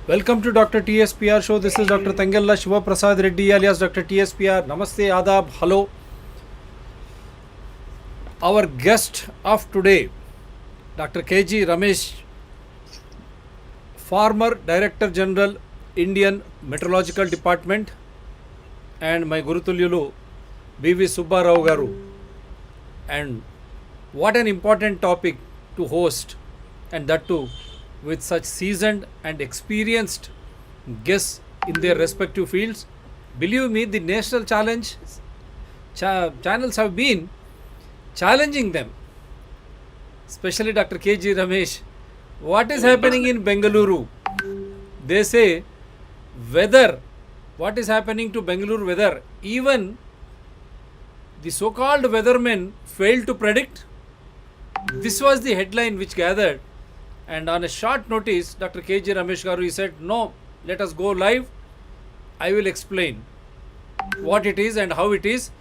Welcome to Dr. TSPR show. This is Dr. Tangella Shiva Prasad Reddy alias Dr. TSPR. Namaste, Adab, hello. Our guest of today, Dr. KG Ramesh, former Director General, Indian Meteorological Department, and my Gurutulyulu, B.V. Subbarao Garu. And what an important topic to host, and that too with such seasoned and experienced guests in their respective fields. Believe me, the national channels have been challenging them, especially Dr. KG Ramesh. What is happening in Bengaluru? They say weather, what is happening to Bengaluru weather? Even the so-called weathermen failed to predict. This was the headline which gathered. And on a short notice, Dr. KG Ramesh Garu, he said, no, let us go live. I will explain what it is and how it is,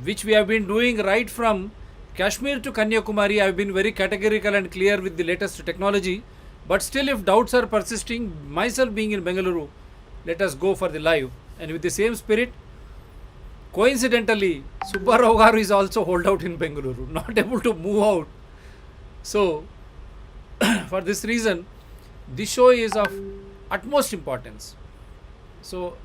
which we have been doing right from Kashmir to Kanyakumari. I have been very categorical and clear with the latest technology. But still, if doubts are persisting, myself being in Bengaluru, let us go for the live. And with the same spirit, coincidentally, Subbarao Garu is also holed out in Bengaluru, not able to move out. So, for this reason, this show is of utmost importance. So,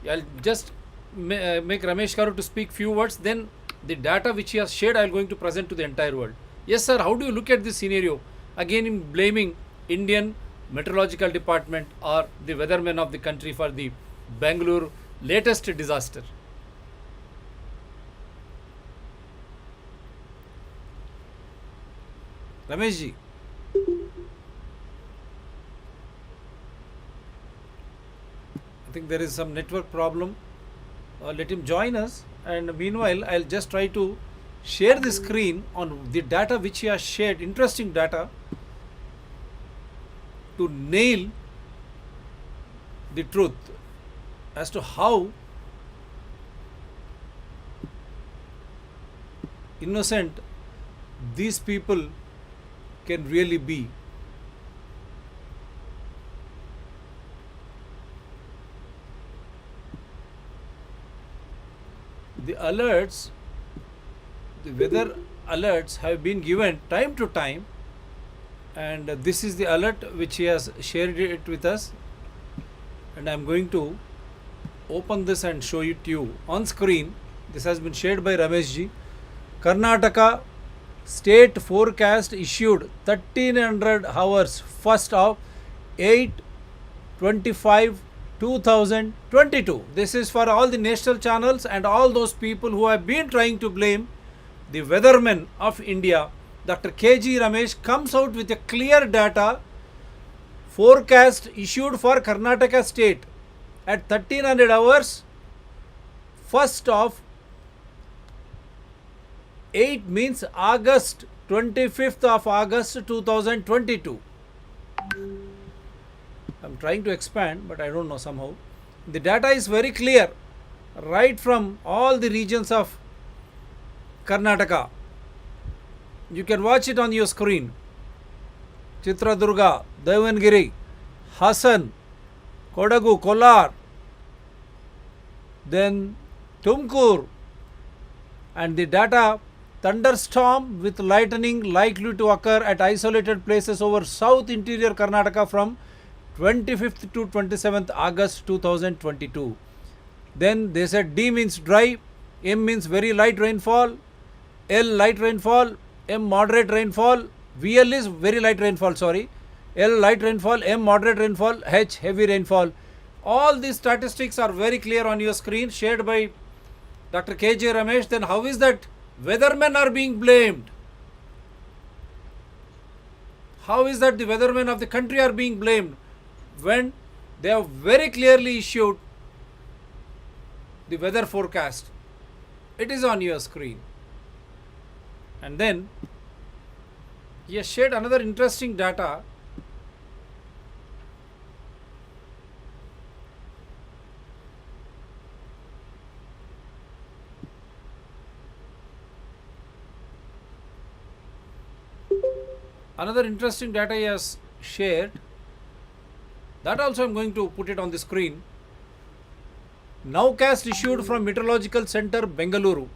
I'll just make Ramesh Garu to speak few words. Then the data which he has shared, I am going to present to the entire world. Yes, sir. How do you look at this scenario? Again, in blaming Indian Meteorological Department or the weathermen of the country for the Bangalore latest disaster. Ramesh ji. I think there is some network problem. Let him join us, and meanwhile I'll just try to share the screen on the data which he has shared, interesting data, to nail the truth as to how innocent these people can really be. The alerts, the weather alerts have been given time to time, and this is the alert which he has shared it with us, and I am going to open this and show it to you on screen. This has been shared by Ramesh ji. Karnataka state forecast issued 1300 hours 1st of 8/25/2022. This is for all the national channels and all those people who have been trying to blame the weathermen of India. Dr. KG Ramesh comes out with a clear data forecast issued for Karnataka state at 1300 hours 1st of 8 means August, 25th of August 2022. I'm trying to expand, but I don't know somehow. The data is very clear, right from all the regions of Karnataka. You can watch it on your screen. Chitradurga, Davangere, Hassan, Kodagu, Kolar, then Tumkur, and the data: thunderstorm with lightning likely to occur at isolated places over south interior Karnataka from 25th to 27th August 2022. Then they said D means dry, M means very light rainfall, L light rainfall, M moderate rainfall, VL is very light rainfall, sorry, L light rainfall, M moderate rainfall, H heavy rainfall. All these statistics are very clear on your screen, shared by Dr. KJ Ramesh. Then how is that weathermen are being blamed? How is that the weathermen of the country are being blamed when they have very clearly issued the weather forecast? It is on your screen. And then he has shared another interesting data. Another interesting data he has shared That also I'm going to put it on the screen. Nowcast issued from Meteorological Center, Bengaluru.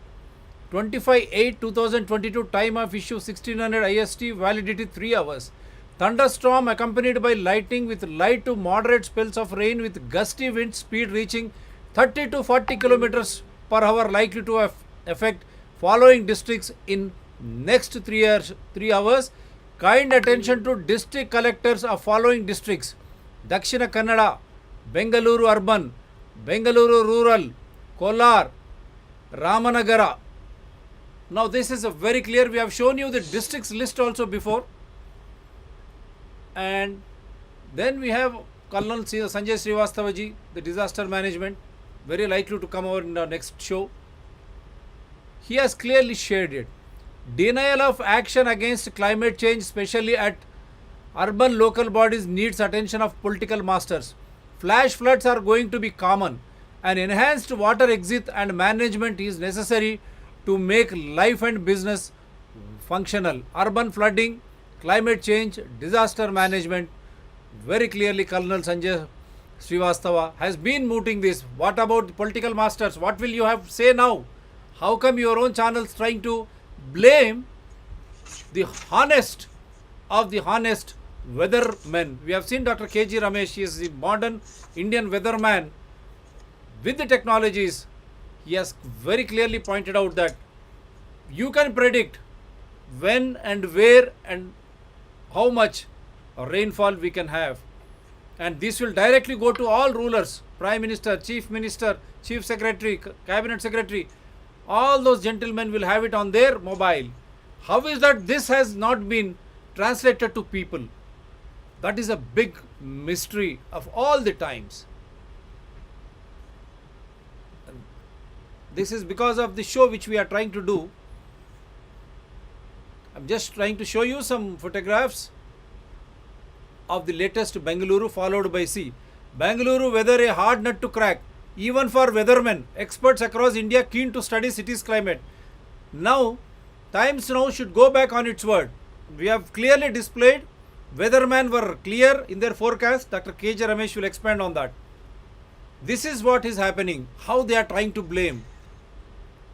25/8/2022, time of issue 1600 IST, validity 3 hours. Thunderstorm accompanied by lightning with light to moderate spells of rain with gusty wind speed reaching 30 to 40 kilometers per hour likely to affect following districts in next 3 hours. Kind attention to district collectors of following districts: Dakshina Kannada, Bengaluru Urban, Bengaluru Rural, Kolar, Ramanagara. Now this is a very clear. We have shown you the districts list also before. And then we have Colonel Sanjay Srivastavaji, the disaster management, very likely to come over in the next show. He has clearly shared it. Denial of action against climate change, especially at urban local bodies, needs attention of political masters. Flash floods are going to be common. An enhanced water exit and management is necessary to make life and business functional. Urban flooding, climate change, disaster management. Very clearly, Colonel Sanjay Srivastava has been mooting this. What about the political masters? What will you have say now? How come your own channels trying to blame the honest of the honest weathermen? We have seen Dr. KG Ramesh. He is the modern Indian weatherman with the technologies. He has very clearly pointed out that you can predict when and where and how much rainfall we can have. And this will directly go to all rulers, Prime Minister, Chief Minister, Chief Secretary, Cabinet Secretary. All those gentlemen will have it on their mobile. How is that this has not been translated to people? That is a big mystery of all the times. This is because of the show which we are trying to do. I'm just trying to show you some photographs of the latest Bengaluru, followed by C. Bengaluru weather a hard nut to crack, even for weathermen. Experts across India keen to study city's climate. Now, Times Now should go back on its word. We have clearly displayed. Weathermen were clear in their forecast. Dr. KJ Ramesh will expand on that. This is what is happening. How they are trying to blame.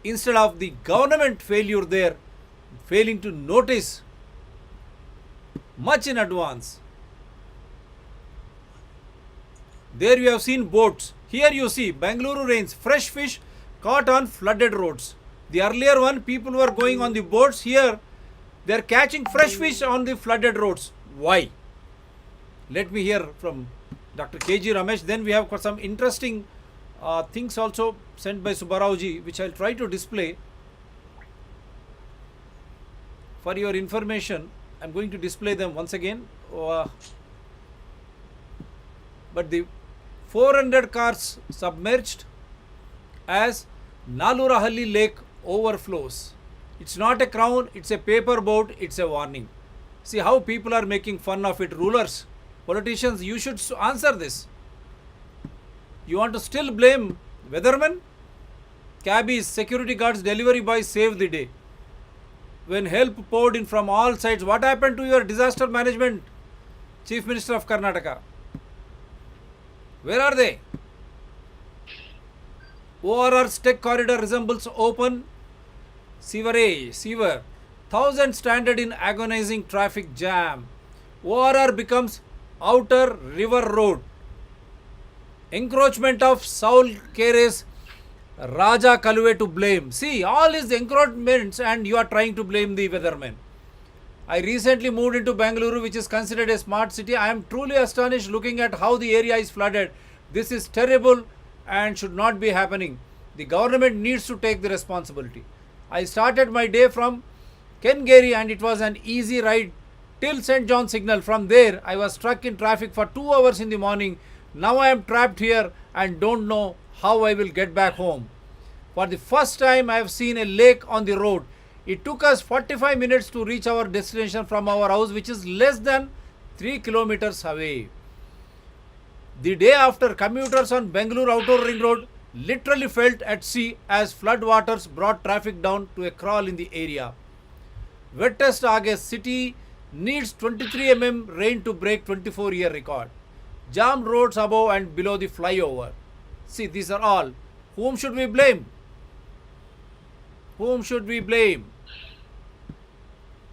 Instead of the government failure there, failing to notice much in advance. There you have seen boats. Here you see Bengaluru rains, fresh fish caught on flooded roads. The earlier one, people were going on the boats. Here they are catching fresh fish on the flooded roads. Why? Let me hear from Dr. KG Ramesh. Then we have got some interesting things also sent by Subbarao-ji, which I'll try to display. For your information, I'm going to display them once again. But the 400 cars submerged as Nalurahalli Lake overflows. It's not a crown, it's a paper boat, it's a warning. See how people are making fun of it. Rulers, politicians, you should answer this. You want to still blame weathermen? Cabbies, security guards, delivery boys saved the day. When help poured in from all sides, what happened to your disaster management, Chief Minister of Karnataka? Where are they? ORR's tech corridor resembles open sewer. Thousands stranded in agonizing traffic jam. ORR becomes outer river road. Encroachment of Saul Keres Raja Kaluve to blame. See, all is encroachments and you are trying to blame the weathermen. I recently moved into Bengaluru, which is considered a smart city. I am truly astonished looking at how the area is flooded. This is terrible and should not be happening. The government needs to take the responsibility. I started my day from Kengeri and it was an easy ride till St. John Signal. From there, I was stuck in traffic for 2 hours in the morning. Now I am trapped here and don't know how I will get back home. For the first time, I have seen a lake on the road. It took us 45 minutes to reach our destination from our house, which is less than 3 kilometers away. The day after, commuters on Bengaluru Outer Ring Road literally felt at sea as flood waters brought traffic down to a crawl in the area. Wettest August, city needs 23 mm rain to break 24-year record. jammed roads above and below the flyover. See, these are all. Whom should we blame? Whom should we blame?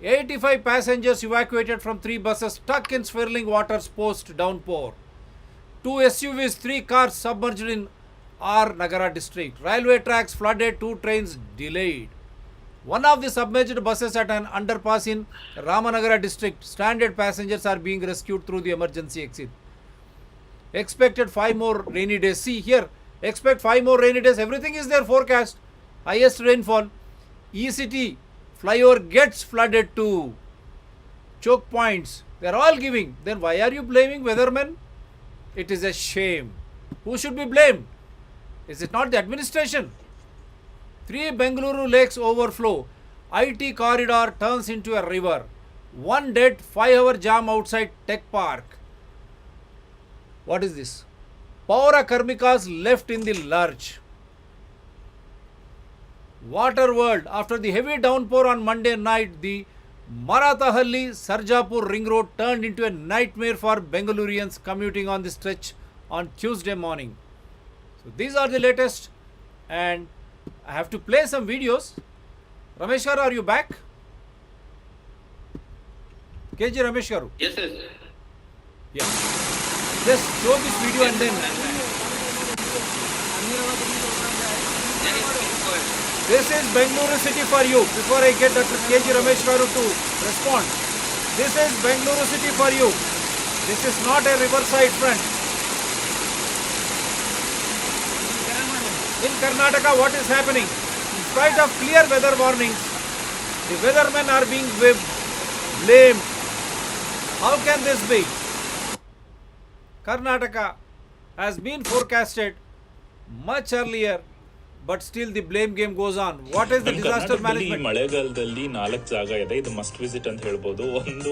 85 passengers evacuated from 3 buses stuck in swirling waters post downpour. 2 SUVs, 3 cars submerged in R. Nagara district. Railway tracks flooded, 2 trains delayed. One of the submerged buses at an underpass in Ramanagara district. Stranded passengers are being rescued through the emergency exit. Expected 5 more rainy days. See here, expect 5 more rainy days. Everything is there forecast. Highest rainfall. ECT flyover gets flooded too. Choke points. They are all giving. Then why are you blaming weathermen? It is a shame. Who should be blamed? Is it not the administration? 3 Bengaluru lakes overflow. IT corridor turns into a river. 1 dead, 5-hour jam outside Tech Park. What is this? Paura Karmikas left in the lurch. Water world. After the heavy downpour on Monday night, the Marathahalli Sarjapur ring road turned into a nightmare for Bengalurians commuting on the stretch on Tuesday morning. So these are the latest, and I have to play some videos. Ramesh garu, are you back? KG Ramesh garu. Yes, yes. Yeah. Just show this video and then. This is Bengaluru city for you. Before I get Dr. KG Ramesh garu to respond. This is Bengaluru city for you. This is not a riverside front. In Karnataka, what is happening? In spite of clear weather warnings, the weathermen are being blamed. How can this be? Karnataka has been forecasted much earlier, but still the blame game goes on. What is the disaster management? ಮಳೆಗಾಲದಲ್ಲಿ 4 ಜಾಗ ಇದೆ. ಇದು must visit ಅಂತ ಹೇಳ್ಬೋದು. ಒಂದು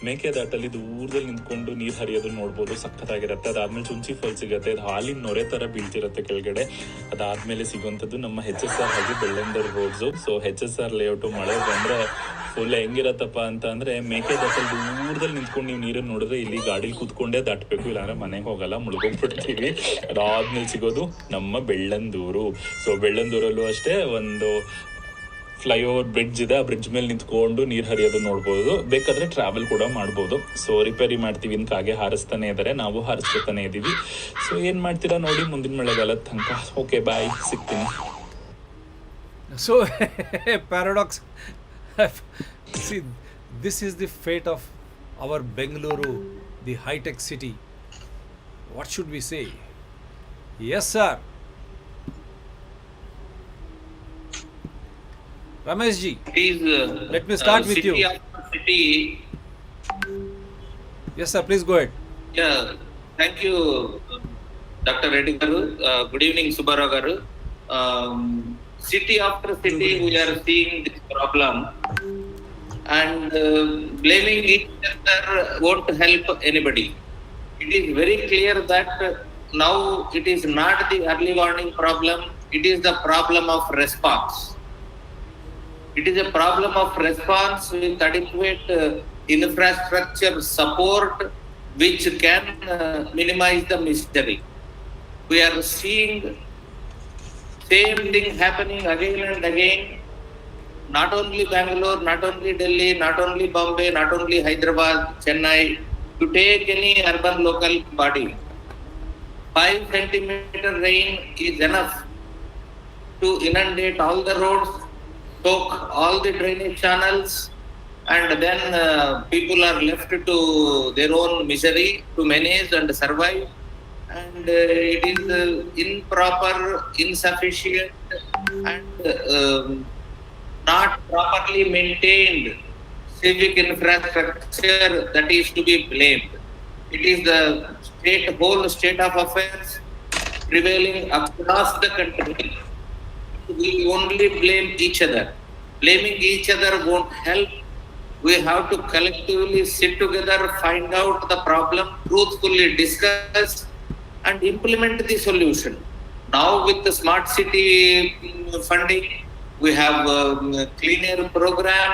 ಮೇಕೆದಾಟಲ್ಲಿ ದೂರದಲ್ಲಿ ನಿಂತ್ಕೊಂಡು ನೀರ್ ಹರಿಯೋದು ನೋಡ್ಬೋದು. ಸಖತ್ತಾಗಿರುತ್ತೆ. ಅದಾದ್ಮೇಲೆ ಚುಂಚಿ ಫಾಲ್ ಸಿಗುತ್ತೆ. ಇದು ಹಾಲಿನ ನೊರೆ ತರ ಬೀಳ್ತಿರುತ್ತೆ ಕೆಳಗಡೆ. ಅದಾದ್ಮೇಲೆ ಸಿಗುವಂತದ್ದು ನಮ್ಮ HSR ಹಾಗೆ Bellandur roads. So HSR layout ಮಳೆ ಬಂದ್ರೆ ಫುಲ್ ಹೆಂಗಿರತ್ತಪ್ಪ ಅಂತ ಅಂದ್ರೆ ಮೇಕೆದಾಟಲ್ಲಿ ದೂರದಲ್ಲಿ ನಿಂತ್ಕೊಂಡು ನೀವು ನೀರನ್ನು ನೋಡಿದ್ರೆ ಇಲ್ಲಿ ಗಾಡಿಲಿ ಕೂತ್ಕೊಂಡೇ ದಾಟಬೇಕು, ಇಲ್ಲಾಂದ್ರೆ ಮನೆಗೆ ಹೋಗಲ್ಲ, ಮುಳುಗೋಗ್ಬಿಡ್ತೀವಿ. ಅದಾದ್ಮೇಲೆ ಸಿಗೋದು ನಮ್ಮ ಬೆಳ್ಳಂದೂರು. ಸೊ ಬೆಳ್ಳಂದೂರಲ್ಲೂ ಅಷ್ಟೇ ಒಂದು ಫ್ಲೈಓವರ್ ಬ್ರಿಡ್ಜ್ ಇದೆ. ಆ ಬ್ರಿಡ್ಜ್ ಮೇಲೆ ನಿಂತ್ಕೊಂಡು ನೀರ್ ಹರಿಯೋದು ನೋಡ್ಬೋದು. ಬೇಕಾದ್ರೆ ಟ್ರಾವೆಲ್ ಕೂಡ ಮಾಡ್ಬೋದು. ಸೊ ರಿಪೇರಿ ಮಾಡ್ತೀವಿ ಅಂತ ಹಾಗೆ ಹಾರಿಸ್ತಾನೆ ಇದಾರೆ, ನಾವು ಹಾರಿಸ್ತಾನೆ ಇದೀವಿ. ಸೊ ಏನ್ ಮಾಡ್ತೀರಾ ನೋಡಿ ಮುಂದಿನ ಮಳೆಗಾಲದ ತನಕ. ಓಕೆ ಬಾಯ್, ಸಿಗ್ತೀನಿ. So paradox. See, this is the fate of our Bengaluru, the high-tech city. What should we say? Yes, sir. Ramesh ji, let me start with you. City. Yes, sir. Please go ahead. Yeah, thank you, Dr. Reddy garu. Good evening, Subbarao garu. City after city, we are seeing this problem, and blaming each other won't help anybody. It is very clear that now it is not the early warning problem, it is the problem of response. It is a problem of response with adequate infrastructure support which can minimize the misery. We are seeing same thing happening again and again. Not only Bangalore, not only Delhi, not only Bombay, not only Hyderabad, Chennai. To take any urban local body, 5 centimeter rain is enough to inundate all the roads, soak all the drainage channels, and then people are left to their own misery to manage and survive. And it is improper, insufficient, and not properly maintained civic infrastructure that is to be blamed. It is the whole state of affairs prevailing across the country. We only blame each other. Blaming each other won't help. We have to collectively sit together, find out the problem, truthfully discuss, and implement the solution. Now with the smart city funding, we have a clean air program,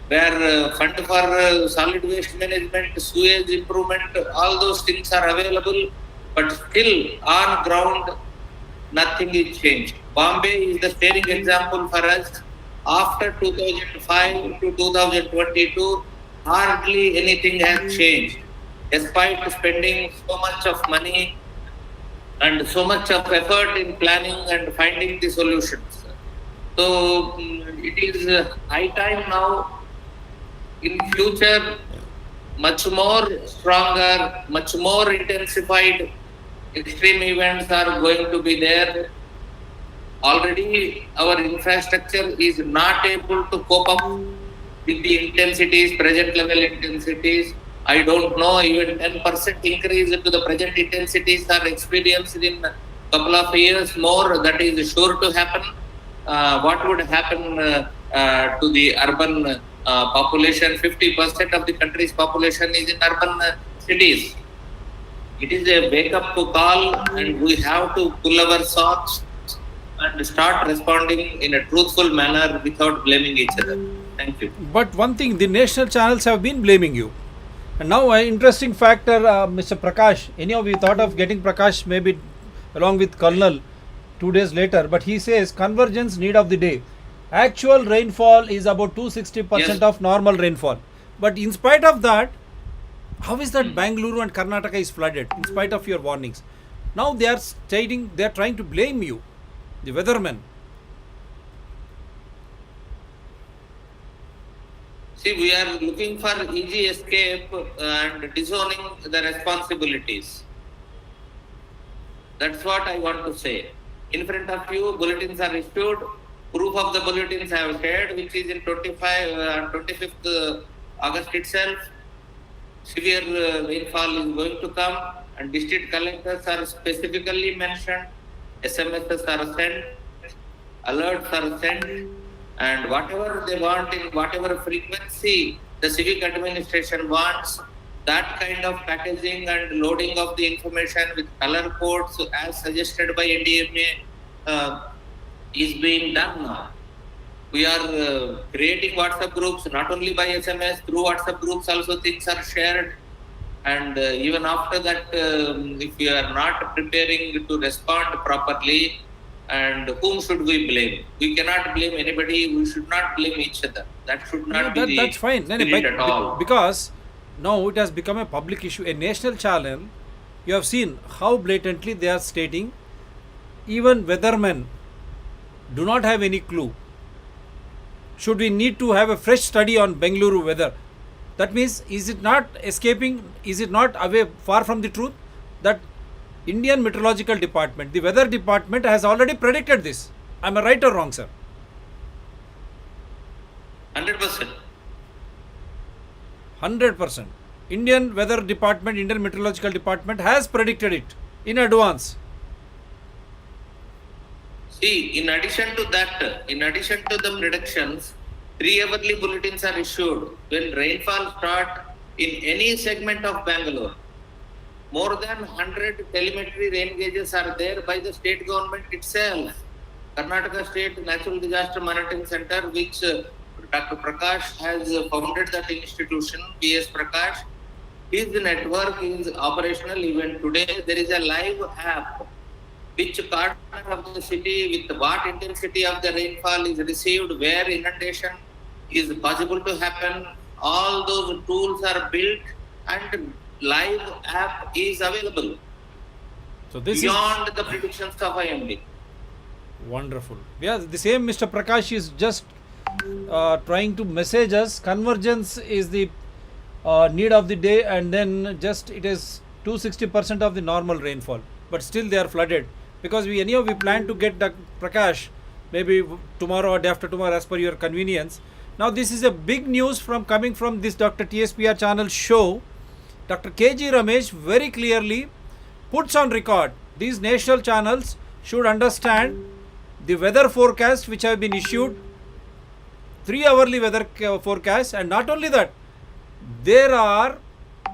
where fund for solid waste management, sewage improvement, all those things are available, but still on ground, nothing is changed. Bombay is the staring example for us. After 2005 to 2022, hardly anything has changed, despite spending so much of money and so much of effort in planning and finding the solutions. So it is high time now. In future, much more stronger, much more intensified extreme events are going to be there. Already our infrastructure is not able to cope up with the intensities, present level intensities. I don't know, even 10% increase to the present intensities are experienced in a couple of years more. That is sure to happen. What would happen to the urban population? 50% of the country's population is in urban cities. It is a wake-up call, and we have to pull our socks and start responding in a truthful manner without blaming each other. Thank you. But one thing, the national channels have been blaming you. And now an interesting factor, Mr. Prakash, anyhow we thought of getting Prakash maybe along with Colonel 2 days later, but he says convergence need of the day. Actual rainfall is about 260% Yes. of normal rainfall. But in spite of that, how is that Bengaluru and Karnataka is flooded in spite of your warnings? Now they are stating, they are trying to blame you, the weathermen. See, we are looking for easy escape and disowning the responsibilities. That's what I want to say. In front of you, bulletins are issued. Proof of the bulletins I have shared, which is in 25th August itself. Severe rainfall is going to come, and district collectors are specifically mentioned. SMSs are sent, alerts are sent, and whatever they want in whatever frequency the civic administration wants, that kind of packaging and loading of the information with color codes as suggested by NDMA is being done now. We are creating WhatsApp groups, not only by SMS, through WhatsApp groups also things are shared. And even after that, if we are not preparing to respond properly, and whom should we blame? We cannot blame anybody. We should not blame each other. That should not be That's fine. No, spirit at all. Because now it has become a public issue, a national channel. You have seen how blatantly they are stating even weathermen do not have any clue. Should we need to have a fresh study on Bengaluru weather? That means, is it not escaping, is it not away far from the truth that Indian Meteorological Department, the weather department has already predicted this? Am I right or wrong, sir? 100%. 100%. Indian Weather Department, Indian Meteorological Department has predicted it in advance. See, in addition to that, in addition to the predictions, 3-hourly bulletins are issued when rainfall start in any segment of Bangalore. More than 100 telemetry rain gauges are there by the state government itself. Karnataka State Natural Disaster Monitoring Center, which Dr. Prakash has founded that institution, PS Prakash. His network is operational even today. There is a live app which corner of the city with what intensity of the rainfall is received, where inundation is possible to happen. All those tools are built and live app is available. So this beyond the predictions of IMD. Wonderful. Yeah, the same Mr. Prakash is just trying to message us. Convergence is the need of the day, and then just it is 260% of the normal rainfall. But still they are flooded because we plan to get Dr. Prakash maybe tomorrow or day after tomorrow as per your convenience. Now this is a big news coming from this Dr. TSPR channel show. Dr. KG Ramesh very clearly puts on record these national channels should understand the weather forecast which have been issued, 3-hourly weather forecast, and not only that, there are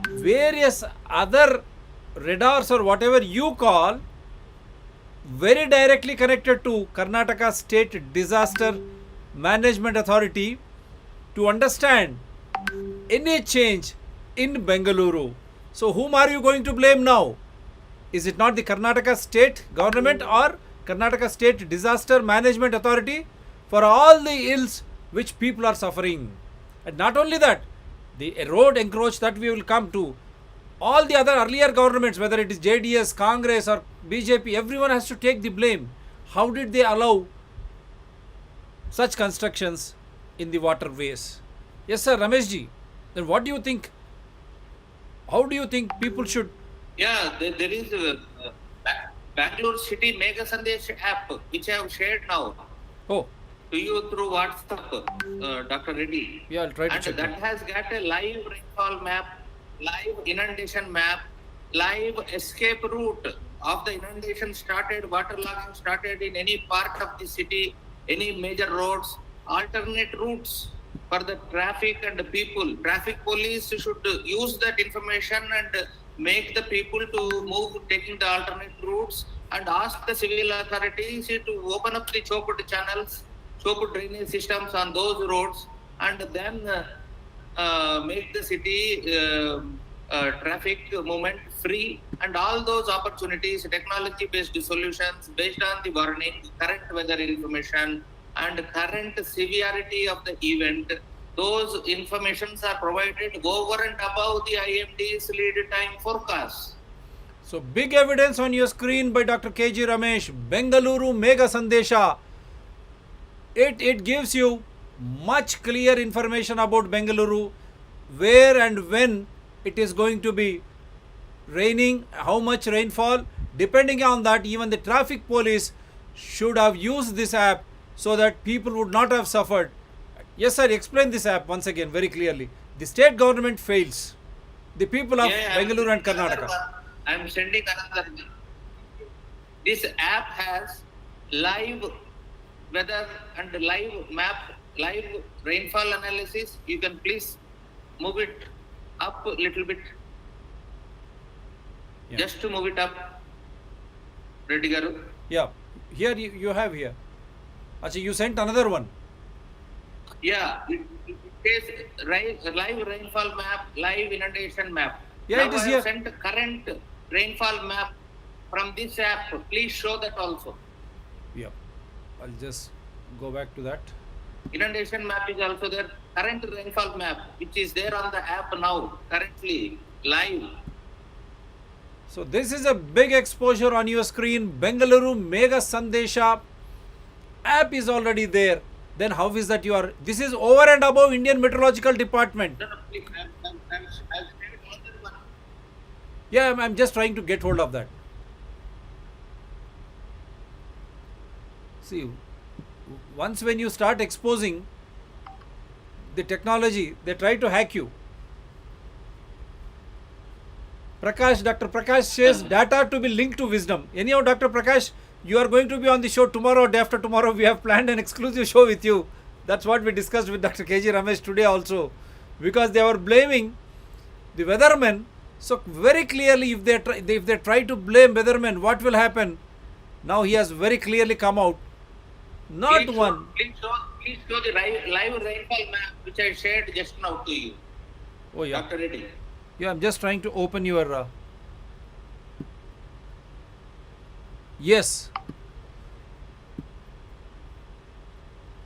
various other radars or whatever you call very directly connected to Karnataka State Disaster Management Authority, to understand any change in Bengaluru. So whom are you going to blame now? Is it not the Karnataka state government or Karnataka state disaster management authority for all the ills which people are suffering? And not only that, the road encroach that we will come to, all the other earlier governments, whether it is JDS, Congress or BJP, everyone has to take the blame. How did they allow such constructions in the waterways? Yes, sir, Ramesh ji. Then what do you think? How do you think people should? Yeah, there is a Bangalore City Mega Sandesh app which I have shared now Oh, to you through WhatsApp, Dr. Reddy. yeah, I'll try to And check that it. has got a live rainfall map, live inundation map, live escape route of the inundation started, waterlogging started in any part of the city, any major roads, alternate routes for the traffic and the people. Traffic police should use that information and make the people to move taking the alternate routes and ask the civil authorities to open up the choked channels, choked drainage systems on those roads, and then make the city traffic movement free, and all those opportunities, technology based solutions based on the warning, current weather information and current severity of the event. Those informations are provided over and above the IMD's lead time forecast. So big evidence on your screen by Dr. KG Ramesh, Bengaluru Mega Sandesha. It gives you much clear information about Bengaluru, where and when it is going to be raining, how much rainfall. Depending on that, even the traffic police should have used this app so that people would not have suffered. Yes, sir, explain this app once again very clearly. The state government fails the people of Bengaluru and Karnataka. I am sending another one. This app has live weather and live map, live rainfall analysis. You can please move it up a little bit. Yeah. Just to move it up. Reddy Garu. Yeah, here you have here. Achha, you sent another one. Yeah, it says live rainfall map, live inundation map. Yeah, now it is I here. have sent current rainfall map from this app. Please show that also. Yeah, I'll just go back to that. Inundation map is also there. Current rainfall map, which is there on the app now, currently live. So this is a big exposure on your screen. Bengaluru Mega Sandesha app is already there. Then how is that you are? This is over and above Indian Meteorological Department. No, please, I've shared another one. Yeah, I'm just trying to get hold of that. See, once when you start exposing the technology, they try to hack you. Prakash, Dr. Prakash says data to be linked to wisdom. Anyhow, Dr. Prakash, you are going to be on the show tomorrow or day after tomorrow. We have planned an exclusive show with you. That's what we discussed with Dr. KG Ramesh today also. Because they were blaming the weathermen. So very clearly, if they try to blame weathermen, what will happen? Now he has very clearly come out. Not Please one. Please show the live rainfall map, which I shared just now to you, Oh yeah. Dr. Reddy. Yeah, I'm just trying to open your. Yes.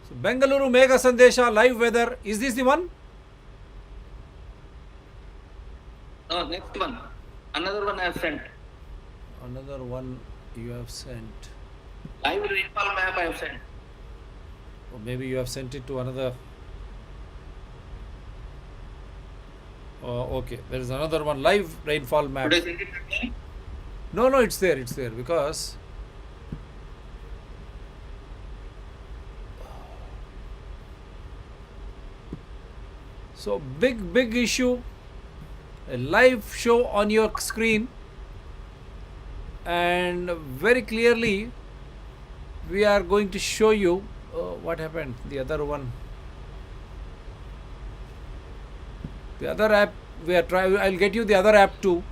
So Bengaluru Mega Sandesha live weather. Is this the one? No, next one. Another one I have sent. Another one you have sent. Live rainfall map I have sent. Or maybe you have sent it to another. Okay, there is another one live rainfall map. Should I send it again? No, it's there because. So big issue. A live show on your screen, and very clearly we are going to show you what happened. The other one, the other app we are trying. I'll get you the other app too.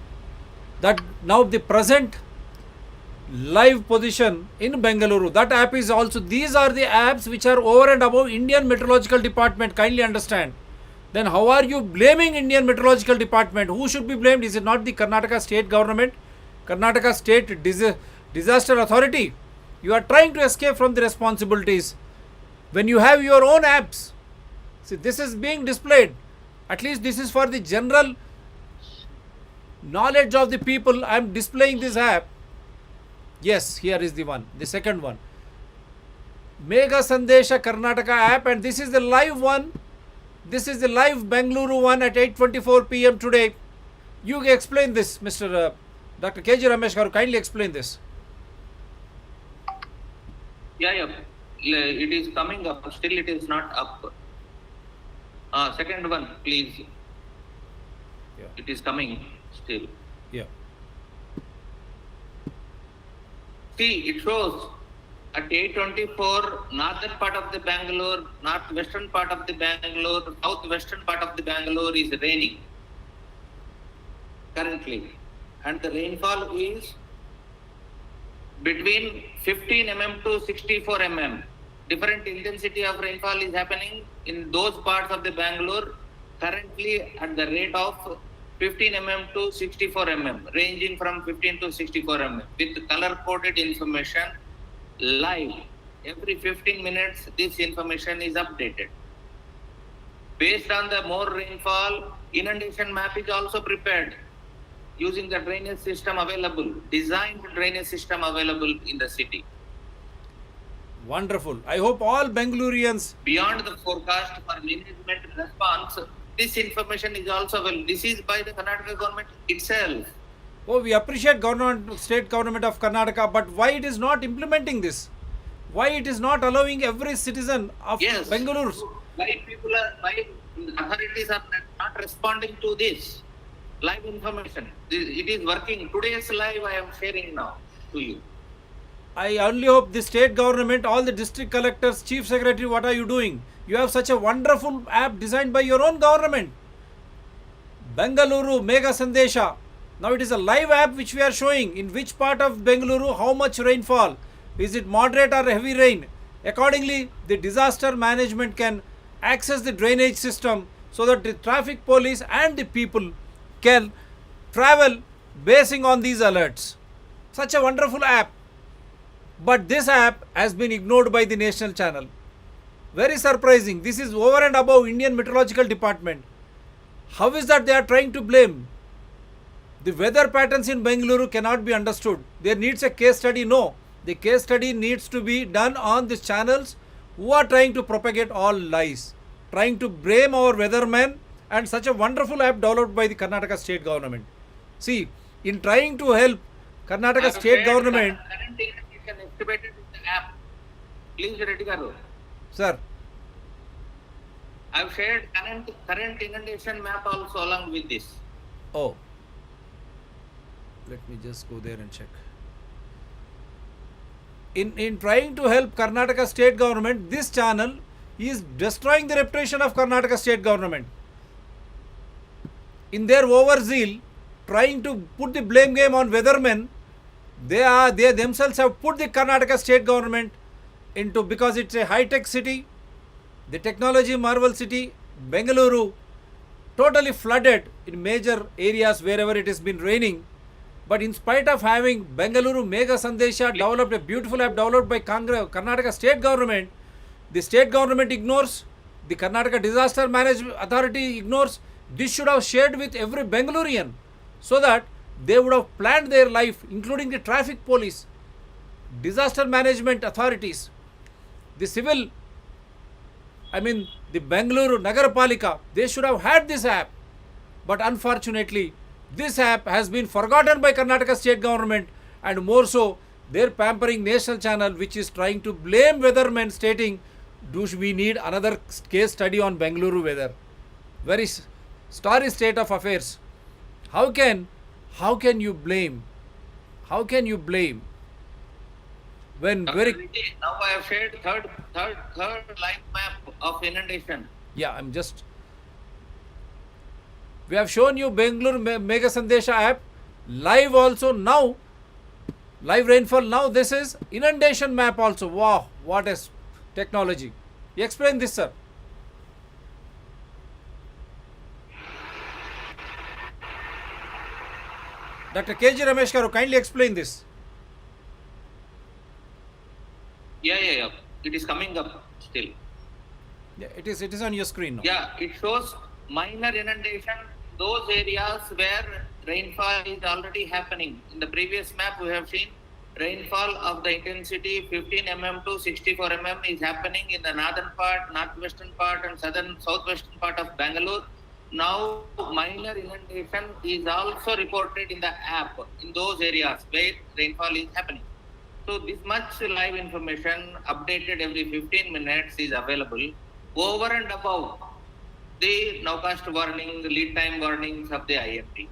That now the present live position in Bengaluru. That app is also, these are the apps which are over and above Indian Meteorological Department. Kindly understand. Then how are you blaming Indian Meteorological Department? Who should be blamed? Is it not the Karnataka state government? Karnataka state disaster authority? You are trying to escape from the responsibilities when you have your own apps. See, this is being displayed. At least this is for the general knowledge of the people. I am displaying this app. Yes, here is the one, the second one. Mega Sandesha Karnataka app, and this is the live one. This is the live Bengaluru one at 8:24 p.m. today. You explain this, Mr. Dr. KG Ramesh garu, kindly explain this. Yeah. It is coming up. Still, it is not up. Second one, please. Yeah. It is coming still. Yeah. See, it shows at 8:24, northern part of the Bangalore, northwestern part of the Bangalore, southwestern part of the Bangalore is raining currently. And the rainfall is between 15 mm to 64 mm. Different intensity of rainfall is happening in those parts of the Bangalore currently at the rate of 15 mm to 64 mm, ranging from 15 to 64 mm with color coded information live. Every 15 minutes, this information is updated. Based on the more rainfall, inundation map is also prepared using the drainage system available, designed drainage system available in the city. Wonderful. I hope all Bengalurians. Beyond the forecast for management response, this information is also available. This is by the Karnataka government itself. Oh, we appreciate government, state government of Karnataka, but why it is not implementing this? Why it is not allowing every citizen of Bengaluru? Why authorities are not responding to this live information? It is working. Today's live I am sharing now to you. I only hope the state government, all the district collectors, chief secretary, what are you doing? You have such a wonderful app designed by your own government. Bengaluru Mega Sandesha. Now it is a live app which we are showing in which part of Bengaluru, how much rainfall. Is it moderate or heavy rain? Accordingly, the disaster management can access the drainage system so that the traffic police and the people can travel basing on these alerts. Such a wonderful app. But this app has been ignored by the national channel. Very surprising. This is over and above Indian Meteorological Department. How is that they are trying to blame? The weather patterns in Bengaluru cannot be understood. There needs a case study. No. The case study needs to be done on the channels who are trying to propagate all lies, trying to blame our weathermen, and such a wonderful app developed by the Karnataka state government. See, in trying to help Karnataka state government. Current inundation estimated in the app. Please, Reddy garu. Sir. I have shared current inundation map also along with this. Oh. Let me just go there and check. In trying to help Karnataka state government, this channel is destroying the reputation of Karnataka state government. In their overzeal, trying to put the blame game on weathermen, they themselves have put the Karnataka state government into, because it's a high-tech city, the technology marvel city, Bengaluru, totally flooded in major areas wherever it has been raining. But in spite of having Bengaluru Mega Sandesha developed, a beautiful app developed by Karnataka state government, the state government ignores, the Karnataka Disaster Management Authority ignores. This should have shared with every Bengalurian so that they would have planned their life, including the traffic police, disaster management authorities, the civil, the Bengaluru Nagarapalika, they should have had this app. But unfortunately, this app has been forgotten by Karnataka state government, and more so, their pampering national channel which is trying to blame weathermen, stating, we need another case study on Bengaluru weather. Very sorry state of affairs. How can you blame? How can you blame? When very now I have shared third live map of inundation. Yeah, we have shown you Bengaluru Mega Sandesha app live also now. Live rainfall. Now this is inundation map also. Wow, what is technology. Explain this, sir. Dr. KG Ramesh Garu, kindly explain this. Yeah. It is coming up still. Yeah, it is on your screen now. Yeah, it shows minor inundation, those areas where rainfall is already happening. In the previous map, we have seen rainfall of the intensity 15 mm to 64 mm is happening in the northern part, northwestern part, and southwestern part of Bangalore. Now, minor inundation is also reported in the app in those areas where rainfall is happening. So, this much live information updated every 15 minutes is available over and above the nowcast warning, lead time warnings of the IMD.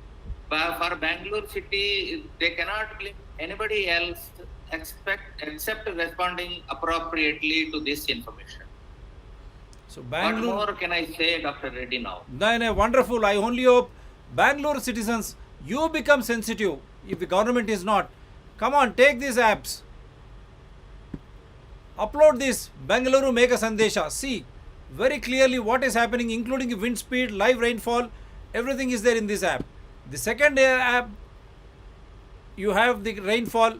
But for Bangalore city, they cannot blame anybody else except responding appropriately to this information. So What Bangalore. more can I say, Dr. Reddy, now? No, wonderful. I only hope Bangalore citizens, you become sensitive if the government is not. Come on, take these apps. Upload this Bengaluru Mega Sandesha. See very clearly what is happening, including wind speed, live rainfall. Everything is there in this app. The second app, you have the rainfall,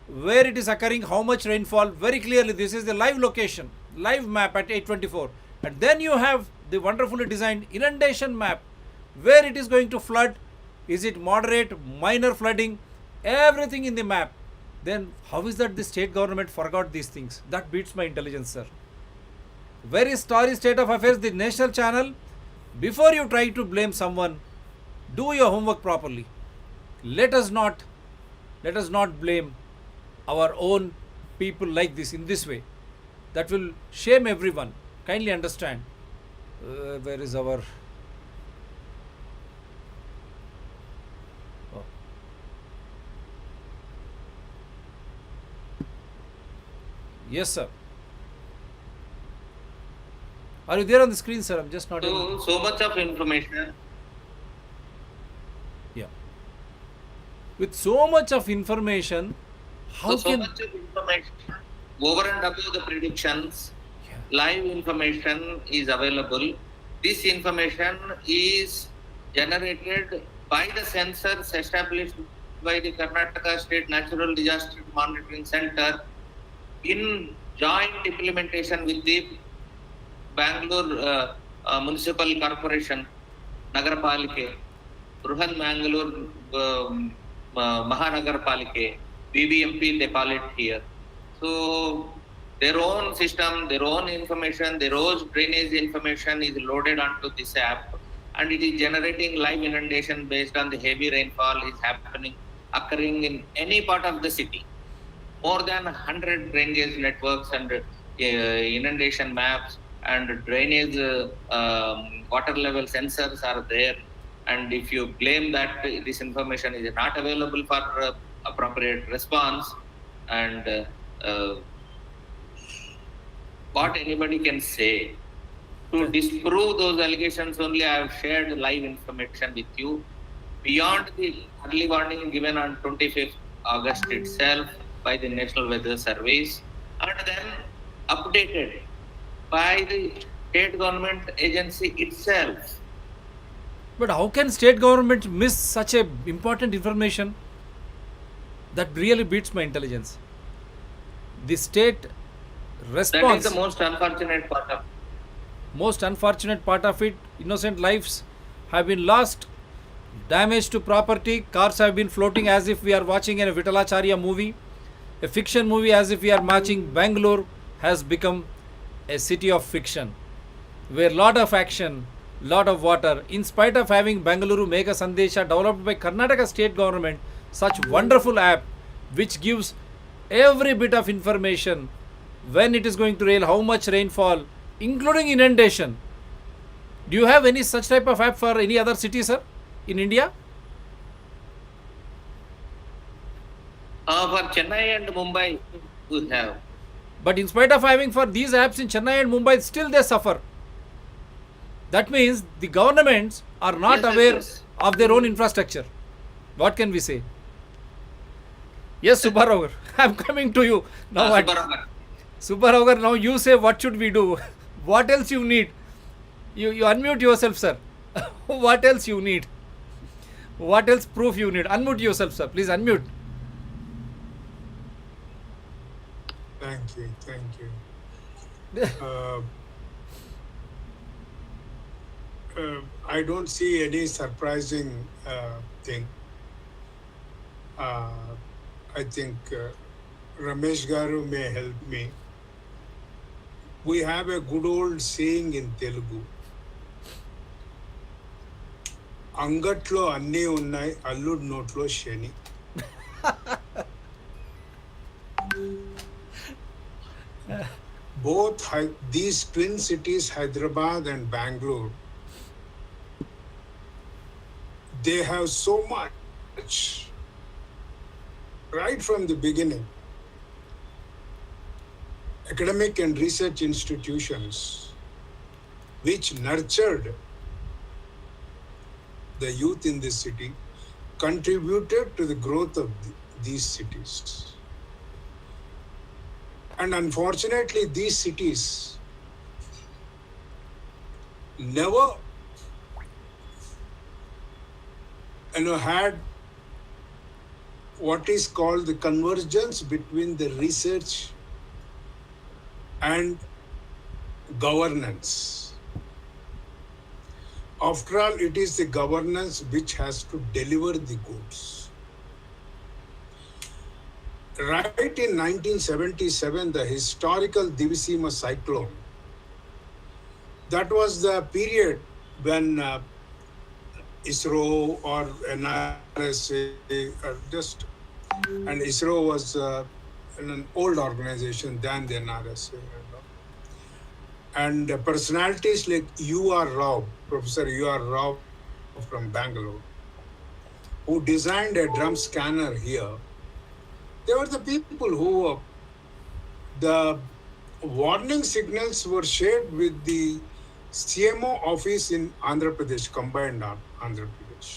where it is occurring, how much rainfall. Very clearly, this is the live location, live map at 824. And then you have the wonderfully designed inundation map, where it is going to flood. Is it moderate, minor flooding? Everything in the map. Then how is that the state government forgot these things? That beats my intelligence, sir. Very sorry state of affairs, the national channel. Before you try to blame someone, do your homework properly. Let us not blame our own people like this, in this way. That will shame everyone. Kindly understand. Where is our... Oh. Yes, sir. Are you there on the screen, sir? I'm just not able. So much of information. Yeah. With so much of information, how So can... much of information over and above the predictions, live information is available. This information is generated by the sensors established by the Karnataka State Natural Disaster Monitoring Center in joint implementation with the Bangalore Municipal Corporation, Nagarapalike, Bruhan Bangalore Mahanagarpalike, BBMP, they call it here. So their own system, their own information, their own drainage information is loaded onto this app, and it is generating live inundation based on the heavy rainfall is occurring in any part of the city. More than 100 drainage networks and inundation maps and drainage water level sensors are there. And if you claim that this information is not available for appropriate response, and what anybody can say to disprove those allegations, only I have shared live information with you beyond the early warning given on 25th August itself by the National Weather Service, and then updated by the state government agency itself. But how can state government miss such a important information? That really beats my intelligence. The state response... That is the most unfortunate part of it. Most unfortunate part of it, innocent lives have been lost, damage to property, cars have been floating as if we are watching a Vitalacharya movie, a fiction movie as if we are matching. Bangalore has become a city of fiction, where lot of action, lot of water. In spite of having Bengaluru Mega Sandesha developed by Karnataka state government, such wonderful app which gives every bit of information, when it is going to rain, how much rainfall, including inundation. Do you have any such type of app for any other city, sir, in India? For Chennai and Mumbai, we have. But in spite of having for these apps in Chennai and Mumbai, still they suffer. That means the governments are not Yes, aware yes. of their own infrastructure. What can we say? Yes, Subbarao, I'm coming to you. Now what? Subbarao garu. Subbarao, now you say what should we do? What else you need? You unmute yourself, sir. What else you need? What else proof you need? Unmute yourself, sir. Please unmute. Thank you, thank you. I don't see any surprising thing. I think Ramesh Garu may help me. We have a good old saying in Telugu. అంగట్లో అన్నీ ఉన్నాయి అల్లుడు నోట్లో శని. Both these twin cities, Hyderabad and Bangalore, they have so much right from the beginning. Academic and research institutions which nurtured the youth in this city, contributed to the growth of these cities. And unfortunately, these cities never had what is called the convergence between the research and governance. After all, it is the governance which has to deliver the goods. Right in 1977, the historical Divisima cyclone, that was the period when ISRO or NRSA, and ISRO was an old organization than the NRSA. And personalities like U.R. Rao, Professor U.R. Rao from Bangalore, who designed a drum scanner here, they were the people who the warning signals were shared with the CMO office in Andhra Pradesh, combined Andhra Pradesh.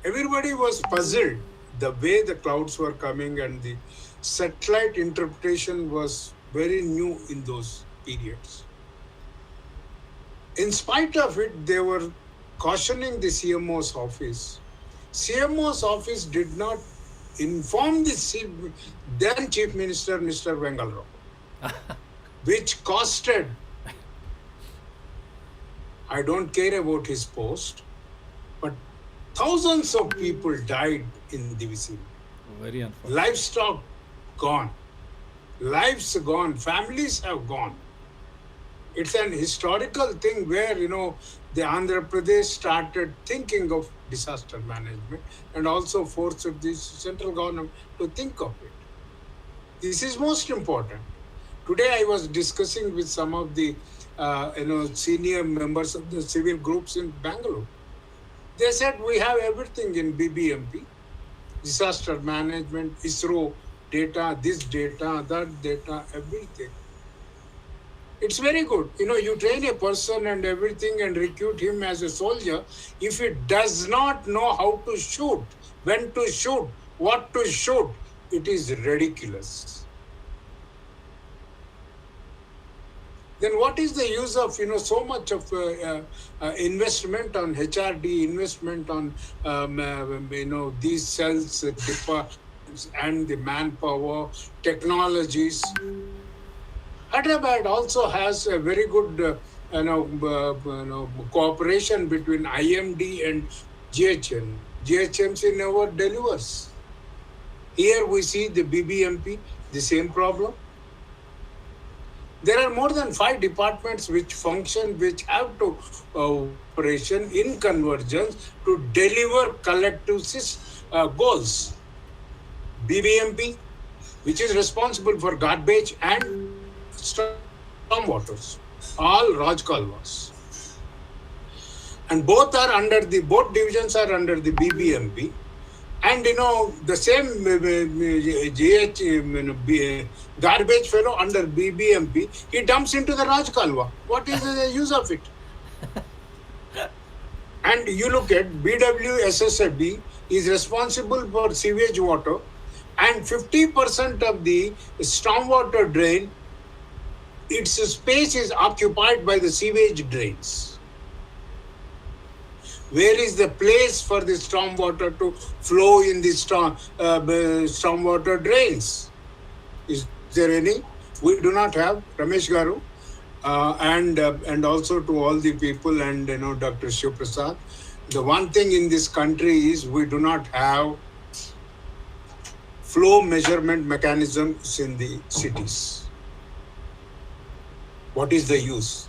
Everybody was puzzled the way the clouds were coming, and the satellite interpretation was very new in those periods. In spite of it, they were cautioning the CMO's office. CMO's office did not inform the then Chief Minister, Mr. BENGALURU, which costed, I don't care about his post, but thousands of people died in Divisima. Very unfortunate. Livestock gone. Lives gone. Families have gone. It's an historical thing where, the Andhra Pradesh started thinking of disaster management and also forced the central government to think of it. This is most important. Today I was discussing with some of the senior members of the civil groups in Bangalore. They said we have everything in BBMP, disaster management, ISRO data, this data, that data, everything. It's very good. You train a person and everything and recruit him as a soldier. If he does not know how to shoot, when to shoot, what to shoot, it is ridiculous. Then what is the use of, so much of investment on HRD, investment on, these cells, departments and the manpower, technologies. Hyderabad also has a very good cooperation between IMD and GHM. GHMC never delivers. Here we see the BBMP, the same problem. There are more than 5 departments which function, which have to operation in convergence to deliver collective goals. BBMP, which is responsible for garbage and storm waters, all Raj Kalwas. And both divisions are under the BBMP. And the same garbage fellow under BBMP, he dumps into the Raj Kalwa. What is the use of it? And you look at BWSSB is responsible for sewage water, And 50% of the stormwater drain, its space is occupied by the sewage drains. Where is the place for the stormwater to flow in the stormwater drains? Is there any? We do not have. Ramesh Garu, and also to all the people and Dr. Shiv Prasad. The one thing in this country is we do not have flow measurement mechanisms in the cities. What is the use?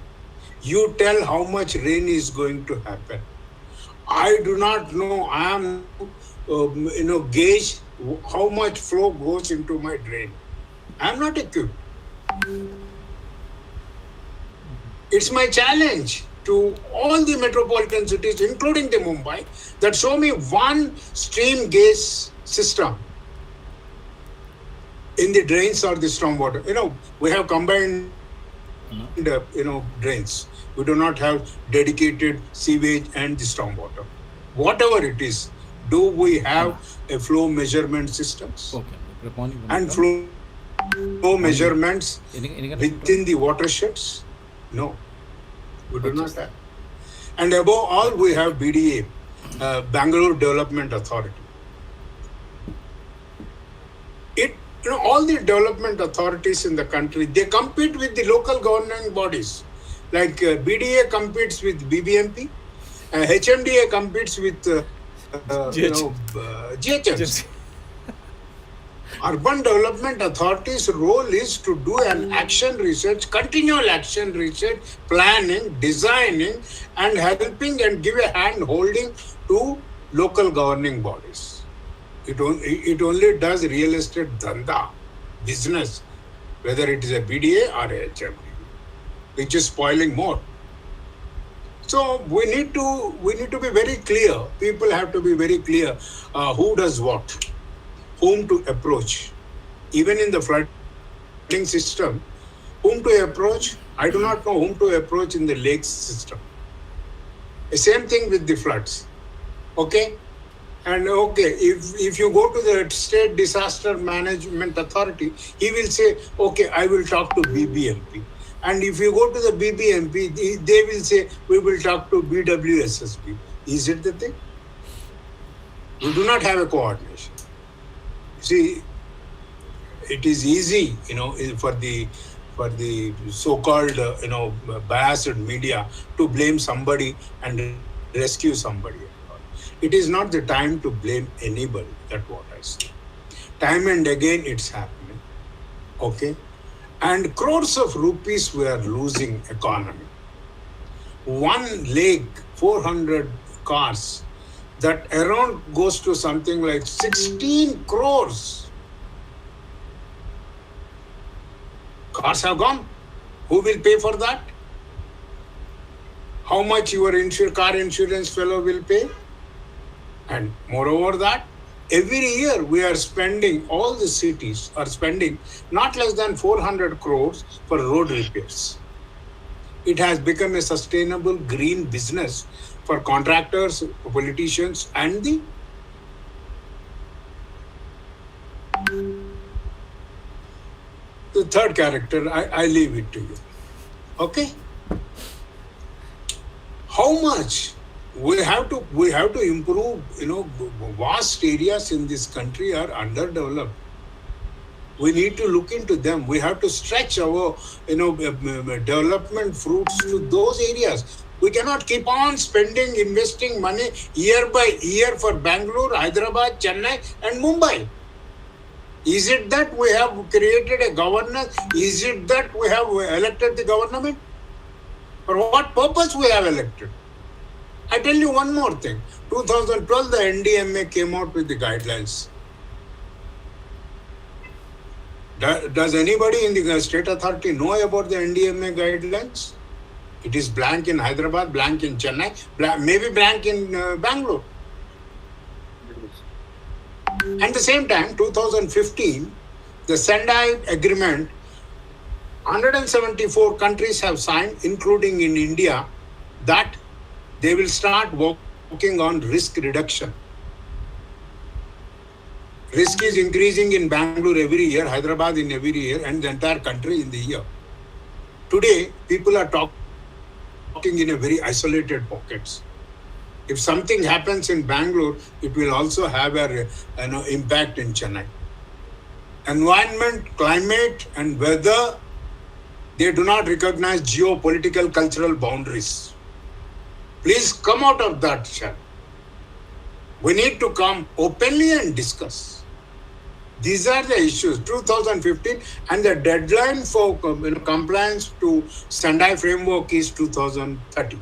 You tell how much rain is going to happen. I do not know. I am, gauge how much flow goes into my drain. I am not equipped. It's my challenge to all the metropolitan cities, including the Mumbai, that show me one stream gauge system in the drains or the stormwater. We have combined, drains. We do not have dedicated sewage and the stormwater. Whatever it is, do we have a flow measurement systems? Okay. And flow measurements within the watersheds? No, we do not have. And above all, we have BDA, Bangalore Development Authority. All the development authorities in the country, they compete with the local governing bodies. Like BDA competes with BBMP, HMDA competes with GHMs. Urban Development Authority's role is to do an action research, continual action research, planning, designing, and helping and give a hand holding to local governing bodies. It only does real estate dhanda, business, whether it is a BDA or a HMD, which is spoiling more. So we need to be very clear. People have to be very clear who does what, whom to approach. Even in the flooding system, whom to approach, I do not know whom to approach in the lakes system. The same thing with the floods. Okay? And if you go to the State Disaster Management Authority, he will say, okay, I will talk to BBMP. And if you go to the BBMP, they will say, we will talk to BWSSB. Is it the thing? We do not have a coordination. See, it is easy, for the so-called, biased media to blame somebody and rescue somebody. It is not the time to blame anybody. That's what I say. Time and again it's happening. Okay? And crores of rupees we are losing economy. One lake, 400 cars, that around goes to something like 16 crores. Cars have gone. Who will pay for that? How much your car insurance fellow will pay? And moreover that, every year we are spending, all the cities are spending not less than 400 crores for road repairs. It has become a sustainable green business for contractors, politicians, and the third character, I leave it to you. Okay? How much? We have to improve, vast areas in this country are underdeveloped. We need to look into them. We have to stretch our, development fruits to those areas. We cannot keep on investing money year by year for Bangalore, Hyderabad, Chennai, and Mumbai. Is it that we have created a governance? Is it that we have elected the government? For what purpose we have elected? I tell you one more thing. 2012, the NDMA came out with the guidelines. Does anybody in the state authority know about the NDMA guidelines? It is blank in Hyderabad, blank in Chennai, maybe blank in Bangalore. At the same time, 2015, the Sendai Agreement, 174 countries have signed, including in India, that they will start working on risk reduction. Risk is increasing in Bangalore every year, Hyderabad in every year, and the entire country in the year. Today, people are talking in a very isolated pockets. If something happens in Bangalore, it will also have a impact in Chennai. Environment, climate, and weather, they do not recognize geopolitical cultural boundaries. Please come out of that shell. We need to come openly and discuss. These are the issues. 2015, and the deadline for compliance to Sendai framework is 2030,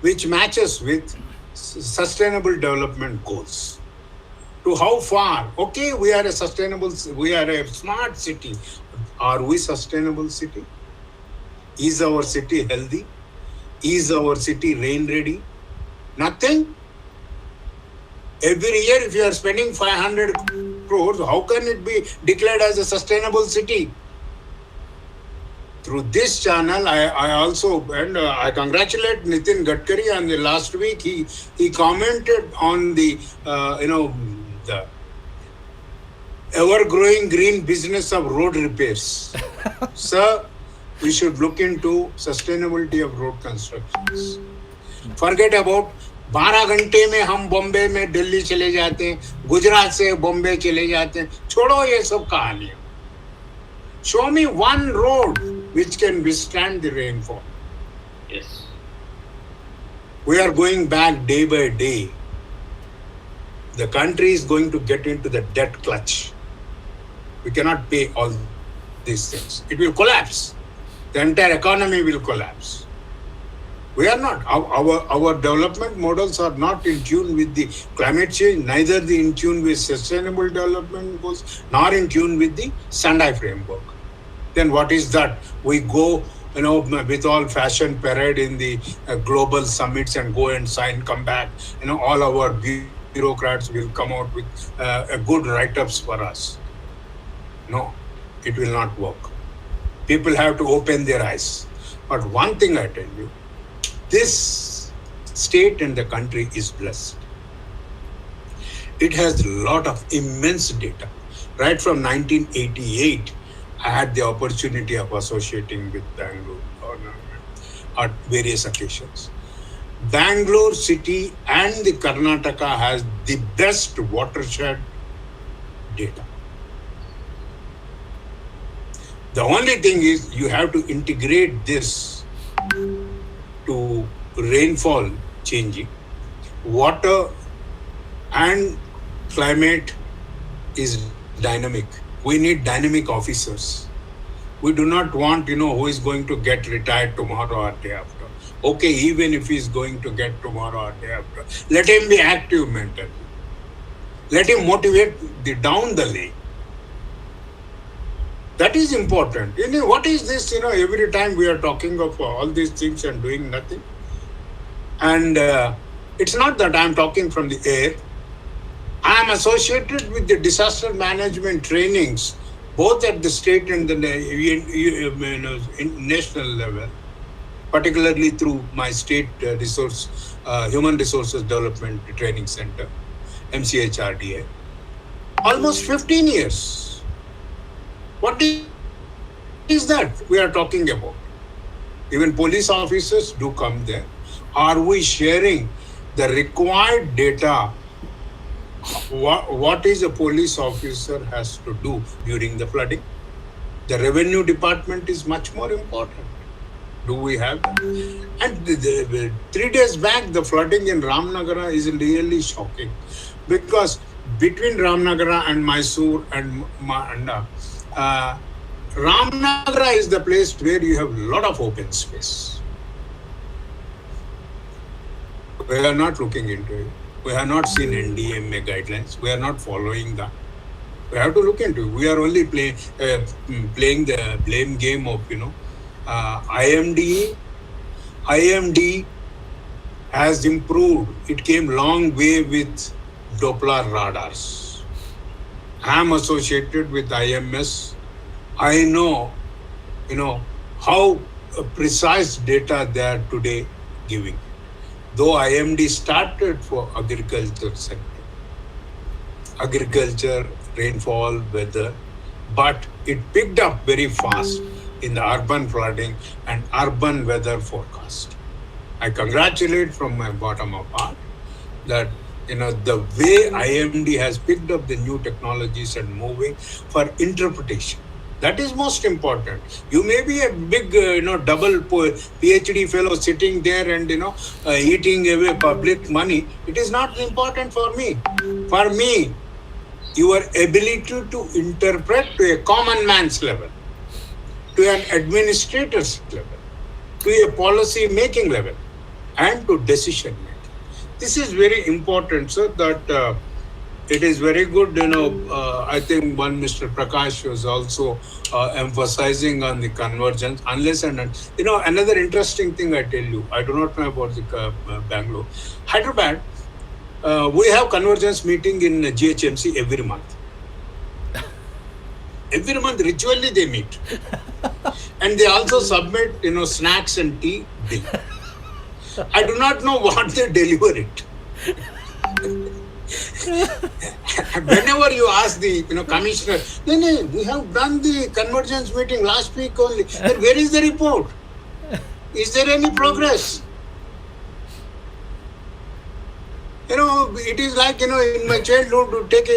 which matches with sustainable development goals. To how far? Okay, we are a smart city. Are we sustainable city? Is our city healthy? Is our city rain ready? Nothing. Every year, if you are spending 500 crores, how can it be declared as a sustainable city? Through this channel, I also, and I congratulate Nitin Gadkari. And last week, he commented on the ever-growing green business of road repairs. Sir, we should look into sustainability of road constructions. Forget about 12 घंटे में हम बॉम्बे में दिल्ली चले जाते हैं, गुजरात से बॉम्बे चले जाते हैं. छोड़ो ये सब कहानियां. Show me one road which can withstand the rainfall. Yes. We are going back day by day. The country is going to get into the debt clutch. We cannot pay all these things. It will collapse. The entire economy will collapse. We are not. Our development models are not in tune with the climate change, neither in tune with sustainable development goals, nor in tune with the Sendai framework. Then what is that? We go, with all fashion parade in the global summits and go and sign, come back. All our bureaucrats will come out with a good write-ups for us. No, it will not work. People have to open their eyes. But one thing I tell you, this state and the country is blessed. It has a lot of immense data. Right from 1988, I had the opportunity of associating with Bangalore on various occasions. Bangalore city and the Karnataka has the best watershed data. The only thing is you have to integrate this to rainfall changing. Water and climate is dynamic. We need dynamic officers. We do not want, who is going to get retired tomorrow or day after. Okay, even if he is going to get tomorrow or day after, let him be active mentally. Let him motivate down the lane. That is important. What is this? Every time we are talking of all these things and doing nothing. And it's not that I'm talking from the air. I am associated with the disaster management trainings, both at the state and the national level, particularly through my state human resources development training center, MCHRDA. Almost 15 years. What is that we are talking about? Even police officers do come there. Are we sharing the required data? What is a police officer has to do during the flooding? The revenue department is much more important. Do we have that? And 3 days back, the flooding in Ramnagara is really shocking, because between Ramnagara and Mysore and Manda, Ramnagara is the place where you have a lot of open space. We are not looking into it. We have not seen NDMA guidelines. We are not following that. We have to look into it. We are only playing the blame game of, IMD. IMD has improved. It came long way with Doppler radars. I am associated with IMS. I know, how precise data they are today giving. Though IMD started for agriculture sector, agriculture, rainfall, weather, but it picked up very fast in the urban flooding and urban weather forecast. I congratulate from my bottom of heart that the way IMD has picked up the new technologies and moving for interpretation. That is most important. You may be a big, double PhD fellow sitting there and, eating away public money. It is not important for me. For me, your ability to interpret to a common man's level, to an administrator's level, to a policy making level, and to decision making. This is very important, sir, that it is very good, I think one Mr. Prakash was also emphasizing on the convergence, unless and, another interesting thing I tell you, I do not know about the Bangalore. Hyderabad, we have convergence meeting in GHMC every month. Every month, ritually they meet. And they also submit, snacks and tea bill. I do not know what they deliver it. Whenever you ask the commissioner, no, we have done the convergence meeting last week only. Then where is the report? Is there any progress? It is like, in my childhood, to take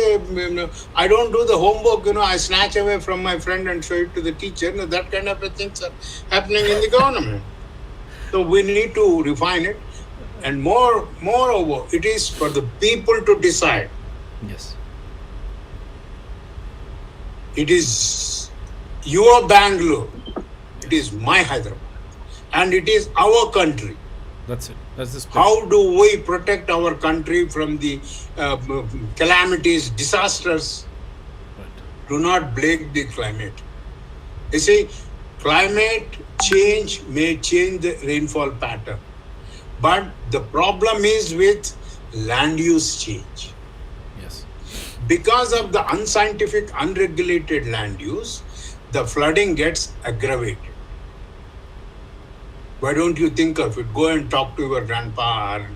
I don't do the homework, I snatch away from my friend and show it to the teacher. That kind of things are happening in the government. So we need to refine it. And moreover, it is for the people to decide. Yes. It is your Bangalore. It is my Hyderabad. And it is our country. That's it. That's the spirit. How do we protect our country from the calamities, disasters? Right. Do not blame the climate. You see, climate change may change the rainfall pattern. But the problem is with land use change. Yes. Because of the unscientific, unregulated land use, the flooding gets aggravated. Why don't you think of it? Go and talk to your grandpa or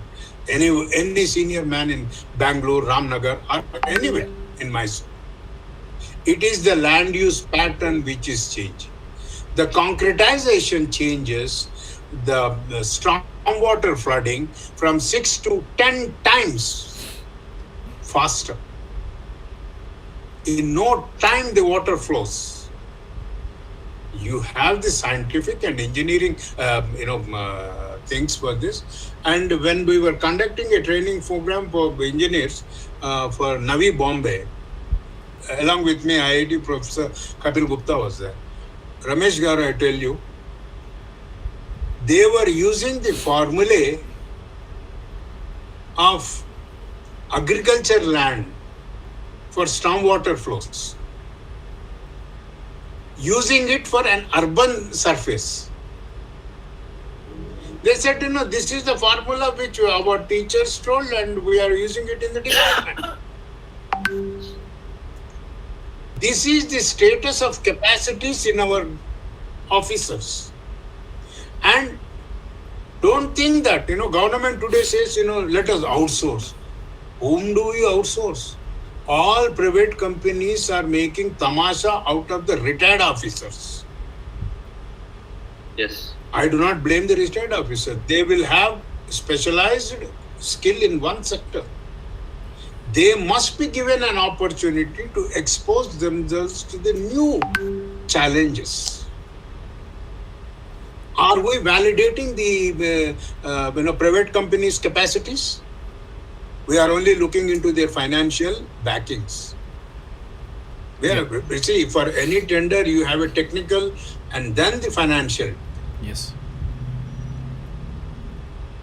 any senior man in Bangalore, Ramnagar, or anywhere in Mysore. It is the land use pattern which is changing. The concretization changes the stormwater flooding from 6 to 10 times faster. In no time the water flows. You have the scientific and engineering things for this. And when we were conducting a training program for engineers for Navi Bombay, along with me, IIT Professor Kapil Gupta was there. Ramesh Garu, I tell you, they were using the formulae of agriculture land for stormwater flows, using it for an urban surface. They said, this is the formula which our teachers told and we are using it in the department. This is the status of capacities in our officers. And don't think that, government today says, let us outsource. Whom do we outsource? All private companies are making tamasha out of the retired officers. Yes. I do not blame the retired officer. They will have specialized skill in one sector. They must be given an opportunity to expose themselves to the new challenges. Are we validating the private companies' capacities? We are only looking into their financial backings. See, for any tender, you have a technical and then the financial. Yes.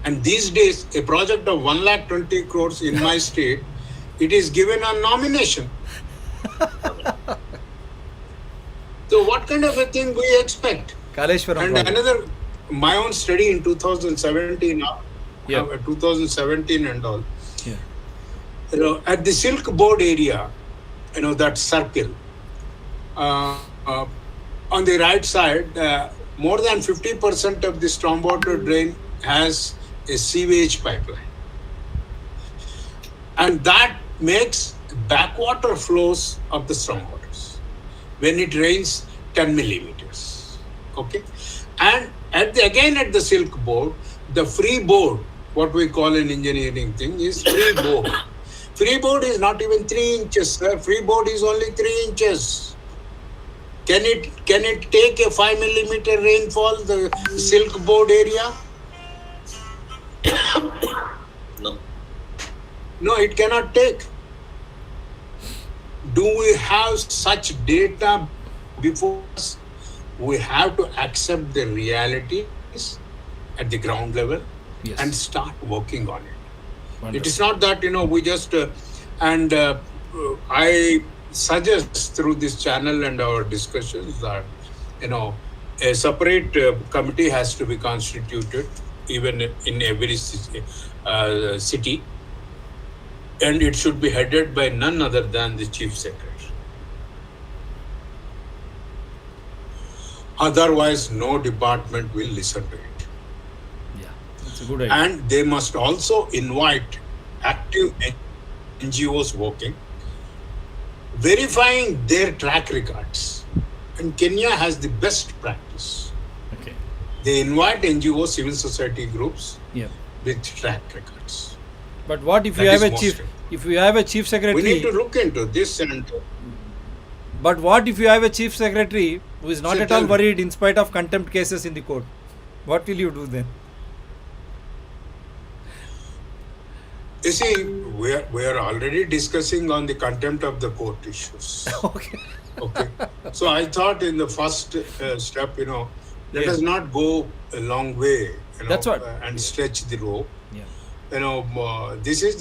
And these days, a project of 120 crores in my state, it is given on nomination. So what kind of a thing we expect? Kaleshwaram. And another, my own study in 2017, 2017 and all. Yeah. At the Silk Board area, that circle, on the right side, more than 50% of the stormwater drain has a sewage pipeline. And that makes backwater flows of the stormwaters when it rains 10 millimeters. Okay, and again at the silk board, the free board, what we call an engineering thing, is free board. Free board is not even 3 inches, sir. Free board is only 3 inches. Can it take a 5 millimeter rainfall, the silk board area? No. No, it cannot take. Do we have such data before us? We have to accept the realities at the ground level Yes. and start working on it. Wonderful. It is not that, we just, I suggest through this channel and our discussions that, a separate committee has to be constituted even in every city, and it should be headed by none other than the chief secretary. Otherwise, no department will listen to it. Yeah, that's a good idea. And they must also invite active NGOs working, verifying their track records. And Kenya has the best practice. Okay. They invite NGOs, civil society groups Yeah. with track records. But what if That you have is a most chief? important. If you have a chief We need secretary, to look into this and but what if you have a chief secretary who is not So at all tell me. worried in spite of contempt cases in the court? What will you do then? you see, we are already discussing on the contempt of the court issues. Okay. Okay. So I thought in the first step, let Yeah. us not go a long way, That's what- and stretch the rope. Yeah. This is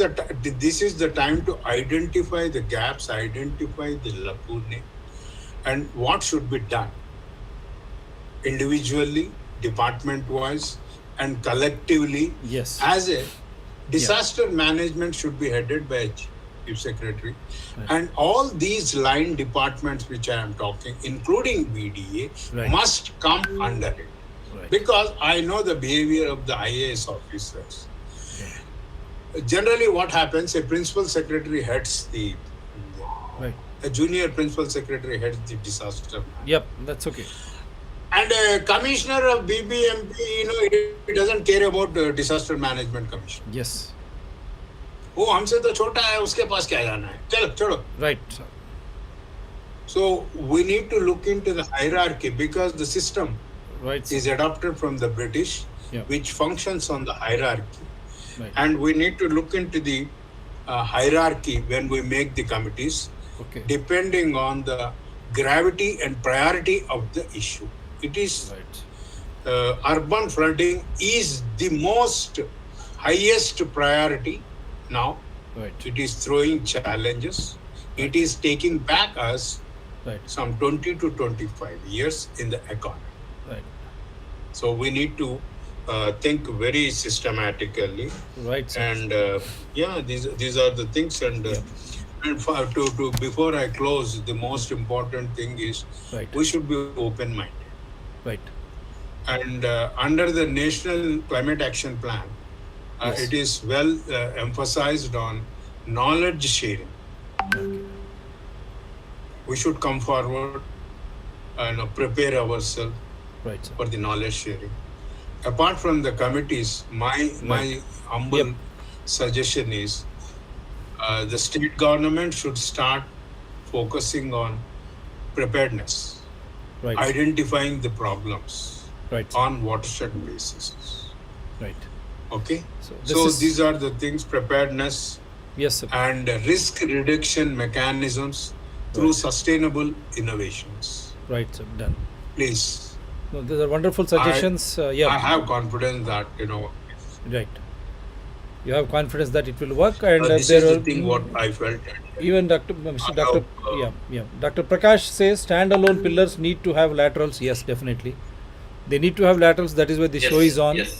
the time to identify the gaps, identify the lacunae, and what should be done individually, department-wise, and collectively. Yes. As a disaster management should be headed by a chief secretary, Right. and all these line departments which I am talking, including BDA, Right. must come under it. Right. Because I know the behavior of the IAS officers. Generally, what happens? A principal secretary heads Right. a junior principal secretary heads the disaster. Yep. That's okay. And a commissioner of BBMP, he doesn't care about the disaster management commission. Yes. वो हमसे तो छोटा है, उसके पास क्या जाना है? चलो, छोड़ो. Right. Sir. So we need to look into the hierarchy because the system Right. Sir. is adopted from the British, Yeah. which functions on the hierarchy. Right. And we need to look into the hierarchy when we make the committees, Okay. depending on the gravity and priority of the issue. It is Right. urban flooding is the most highest priority now. Right. It is throwing challenges. It is taking back us Right. some 20 to 25 years in the economy. Right. So we need to think very systematically. Right. Sir. And these are the things. And to before I close, the most important thing is Right. we should be open-minded. Right. And under the National Climate Action Plan, Yes. it is well emphasized on knowledge sharing. Okay. We should come forward and prepare ourselves Right. Sir. for the knowledge sharing. Apart from the committees, my humble Yep. suggestion is the state government should start focusing on preparedness, Right. identifying the problems Right. Sir. on watershed basis. Right. Okay, So so this is these are the things: preparedness yes, sir. and risk reduction mechanisms through sustainable innovations. Right. Sir. Done. Please, No, these are wonderful suggestions. I Yeah. have confidence that Right. You have confidence that it will work, and this there is the will thing what I felt. even Dr. Dr. Prakash says standalone pillars need to have laterals. Yes, definitely. They need to have laterals. That is why the Yes, show is on. yes.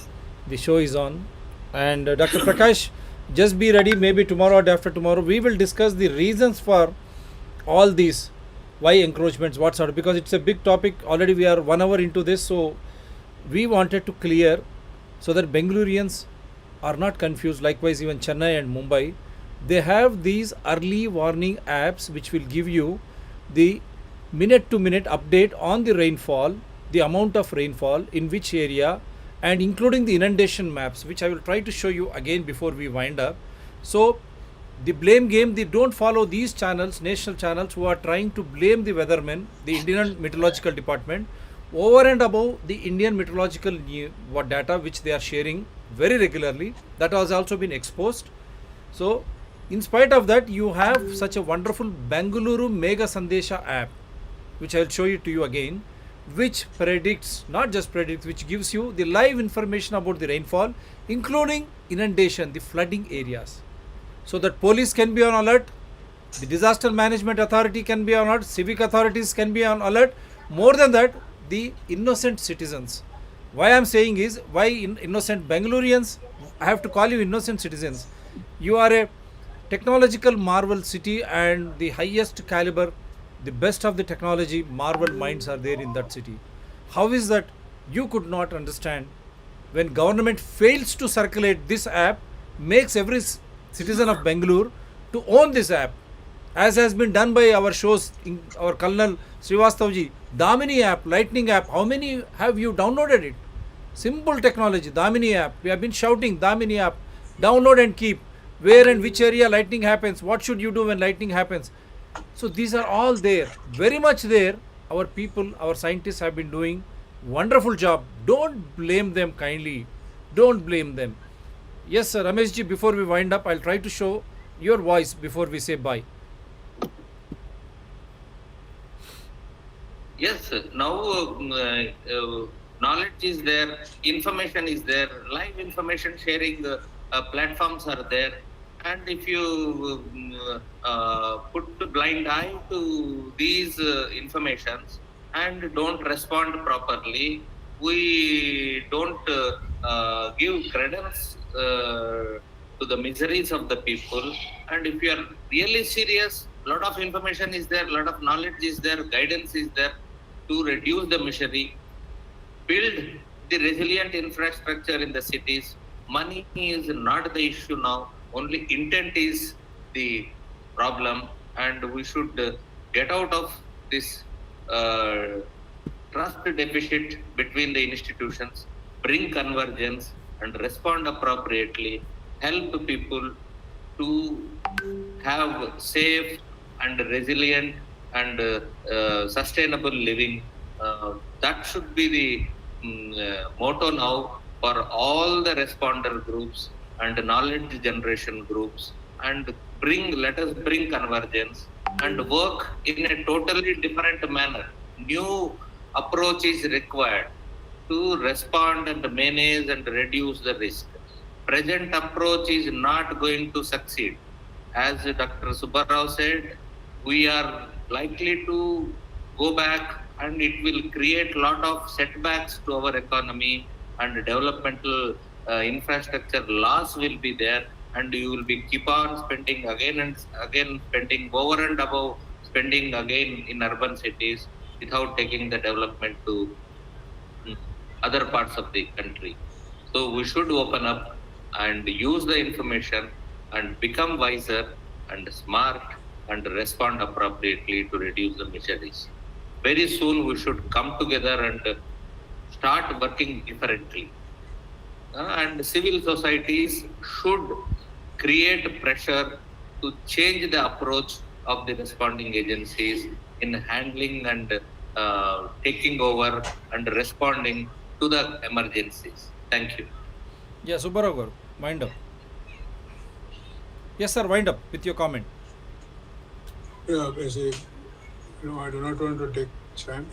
The show is on. And Dr. Prakash, just be ready. Maybe tomorrow or day after tomorrow, we will discuss the reasons for all these. Why encroachments? What sort of? Because it's a big topic. Already we are 1 hour into this, so we wanted to clear so that Bengalurians are not confused. Likewise, even Chennai and Mumbai, they have these early warning apps which will give you the minute to minute update on the rainfall, the amount of rainfall in which area, and including the inundation maps, which I will try to show you again before we wind up. So the blame game, they don't follow these channels, national channels, who are trying to blame the weathermen, the Indian Meteorological Department, over and above the Indian meteorological what data which they are sharing very regularly. That has also been exposed. So in spite of that, you have such a wonderful Bengaluru Mega Sandesha app, which I'll show it to you again, which predicts, not just predicts, which gives you the live information about the rainfall, including inundation, the flooding areas. So that police can be on alert, the disaster management authority can be on alert, civic authorities can be on alert. More than that, the innocent citizens. Why I'm saying is, why innocent Bengalurians? I have to call you innocent citizens. You are a technological marvel city, and the highest caliber, the best of the technology marvel minds are there in that city. How is that you could not understand when government fails to circulate this app, makes every citizen of Bangalore to own this app, as has been done by our shows, in our Colonel Srivastavji, Damini app, Lightning app. How many have you downloaded it? Simple technology, Damini app. We have been shouting Damini app, download and keep. Where and which area lightning happens, what should you do when lightning happens. So these are all there, very much there. Our people, our scientists have been doing wonderful job. Don't blame them kindly. Don't blame them. Yes, sir, Rameshji, before we wind up, I'll try to show your voice before we say bye. Yes, now knowledge is there, information is there, live information sharing platforms are there. And if you put a blind eye to these informations and don't respond properly, we don't give credence to the miseries of the people. And if you are really serious, lot of information is there, lot of knowledge is there, guidance is there to reduce the misery, build the resilient infrastructure in the cities. Money is not the issue now, only intent is the problem, and we should get out of this trust deficit between the institutions, bring convergence and respond appropriately, help people to have safe and resilient and sustainable living. That should be the motto now for all the responder groups and knowledge generation groups, and let us bring convergence and work in a totally different manner. New approach is required to respond and manage and reduce the risk. Present approach is not going to succeed. As Dr. Subbarao said, we are likely to go back, and it will create a lot of setbacks to our economy, and developmental infrastructure loss will be there, and you will be keep on spending again and again, spending over and above spending again in urban cities without taking the development to other parts of the country. So we should open up and use the information and become wiser and smart and respond appropriately to reduce the miseries. Very soon we should come together and start working differently. And civil societies should create pressure to change the approach of the responding agencies in handling and taking over and responding to the emergencies. Thank you. Yeah, Subbarao garu, wind up. Yes, sir, wind up with your comment. Yeah, I do not want to take time.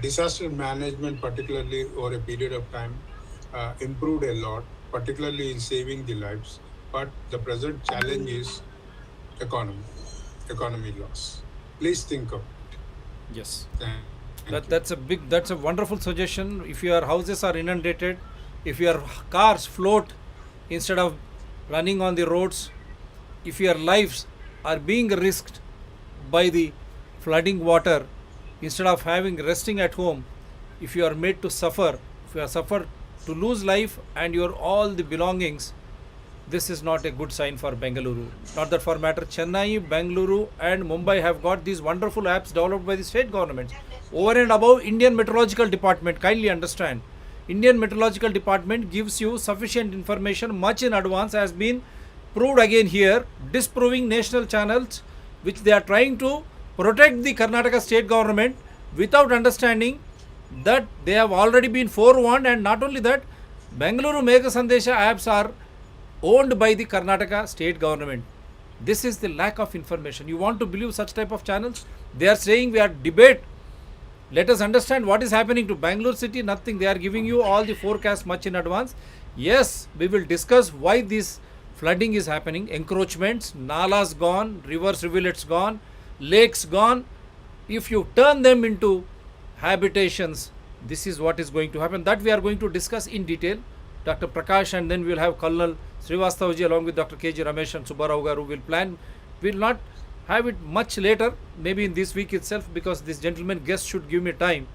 Disaster management, particularly over a period of time, improved a lot, particularly in saving the lives. But the present challenge is economy loss. Please think of it. Yes. Thank you. That's a wonderful suggestion. If your houses are inundated, if your cars float instead of running on the roads, if your lives are being risked by the flooding water, instead of resting at home, if you are made to suffer, if you are suffered to lose life and your all the belongings, this is not a good sign for Bengaluru. Not that for matter, Chennai, Bengaluru and Mumbai have got these wonderful apps developed by the state governments. Over and above Indian Meteorological Department, kindly understand. Indian Meteorological Department gives you sufficient information much in advance, has been proved again here, disproving national channels which they are trying to protect the Karnataka state government without understanding that they have already been forewarned. And not only that, Bengaluru Megha Sandesha apps are owned by the Karnataka state government. This is the lack of information. You want to believe such type of channels? They are saying we are debate. Let us understand what is happening to Bangalore city. Nothing. They are giving you all the forecast much in advance. Yes, we will discuss why this flooding is happening. Encroachments, nalas gone, rivers, rivulets gone, lakes gone. If you turn them into habitations, this is what is going to happen. That we are going to discuss in detail. Dr. Prakash, and then we will have Colonel Srivastavaji along with Dr. KG Ramesh and Subbarao Garu will plan. We will not have it much later, maybe in this week itself, because this gentleman guest should give me time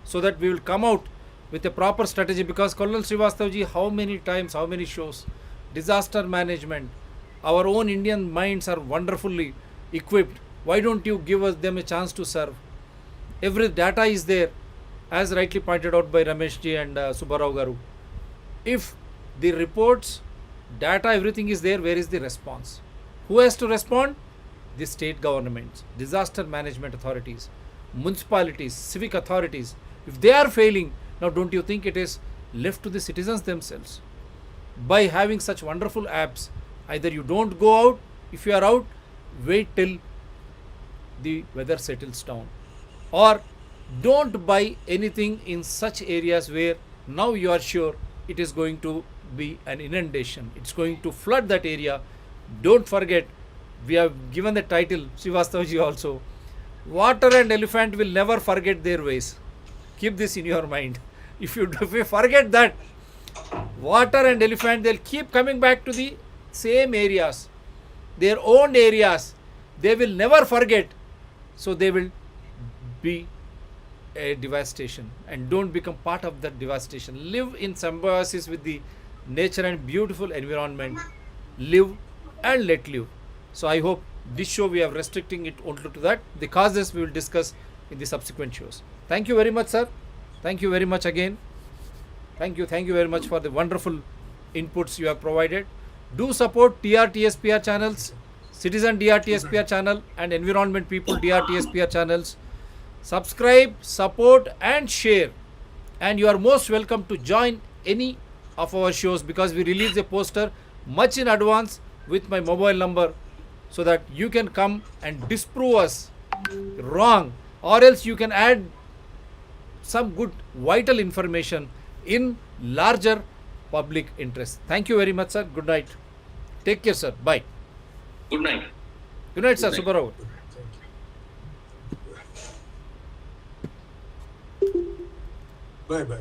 so that we will come out with a proper strategy. Because Colonel Srivastavaji, how many times, how many shows, disaster management, our own Indian minds are wonderfully equipped. Why don't you give us them a chance to serve? Every data is there, as rightly pointed out by Ramesh ji and Subbarao Garu. If the reports, data, everything is there, where is the response? Who has to respond? The state governments, disaster management authorities, municipalities, civic authorities. If they are failing, now don't you think it is left to the citizens themselves? By having such wonderful apps, either you don't go out, if you are out, wait till the weather settles down, or don't buy anything in such areas where now you are sure it is going to be an inundation, it's going to flood that area. Don't forget, we have given the title, Srivastavaji also, water and elephant will never forget their ways. Keep this in your mind. If you forget that, water and elephant, they'll keep coming back to the same areas, their own areas. They will never forget. So they will be a devastation, and don't become part of that devastation. Live in symbiosis with the nature and beautiful environment. Live and let live. So I hope this show we are restricting it only to that. The causes we will discuss in the subsequent shows. Thank you very much, sir. Thank you very much again. Thank you very much for the wonderful inputs you have provided. Do support TRTSPR channels, Citizen DRTSPR channel and Environment People DRTSPR channels. Subscribe, support and share. And you are most welcome to join any of our shows, because we release a poster much in advance with my mobile number, so that you can come and disprove us wrong, or else you can add some good vital information in larger public interest. Thank you very much, sir. Good night. Take care, sir. Bye. Good night. Good night, sir. Good night. Subbarao. Bye bye.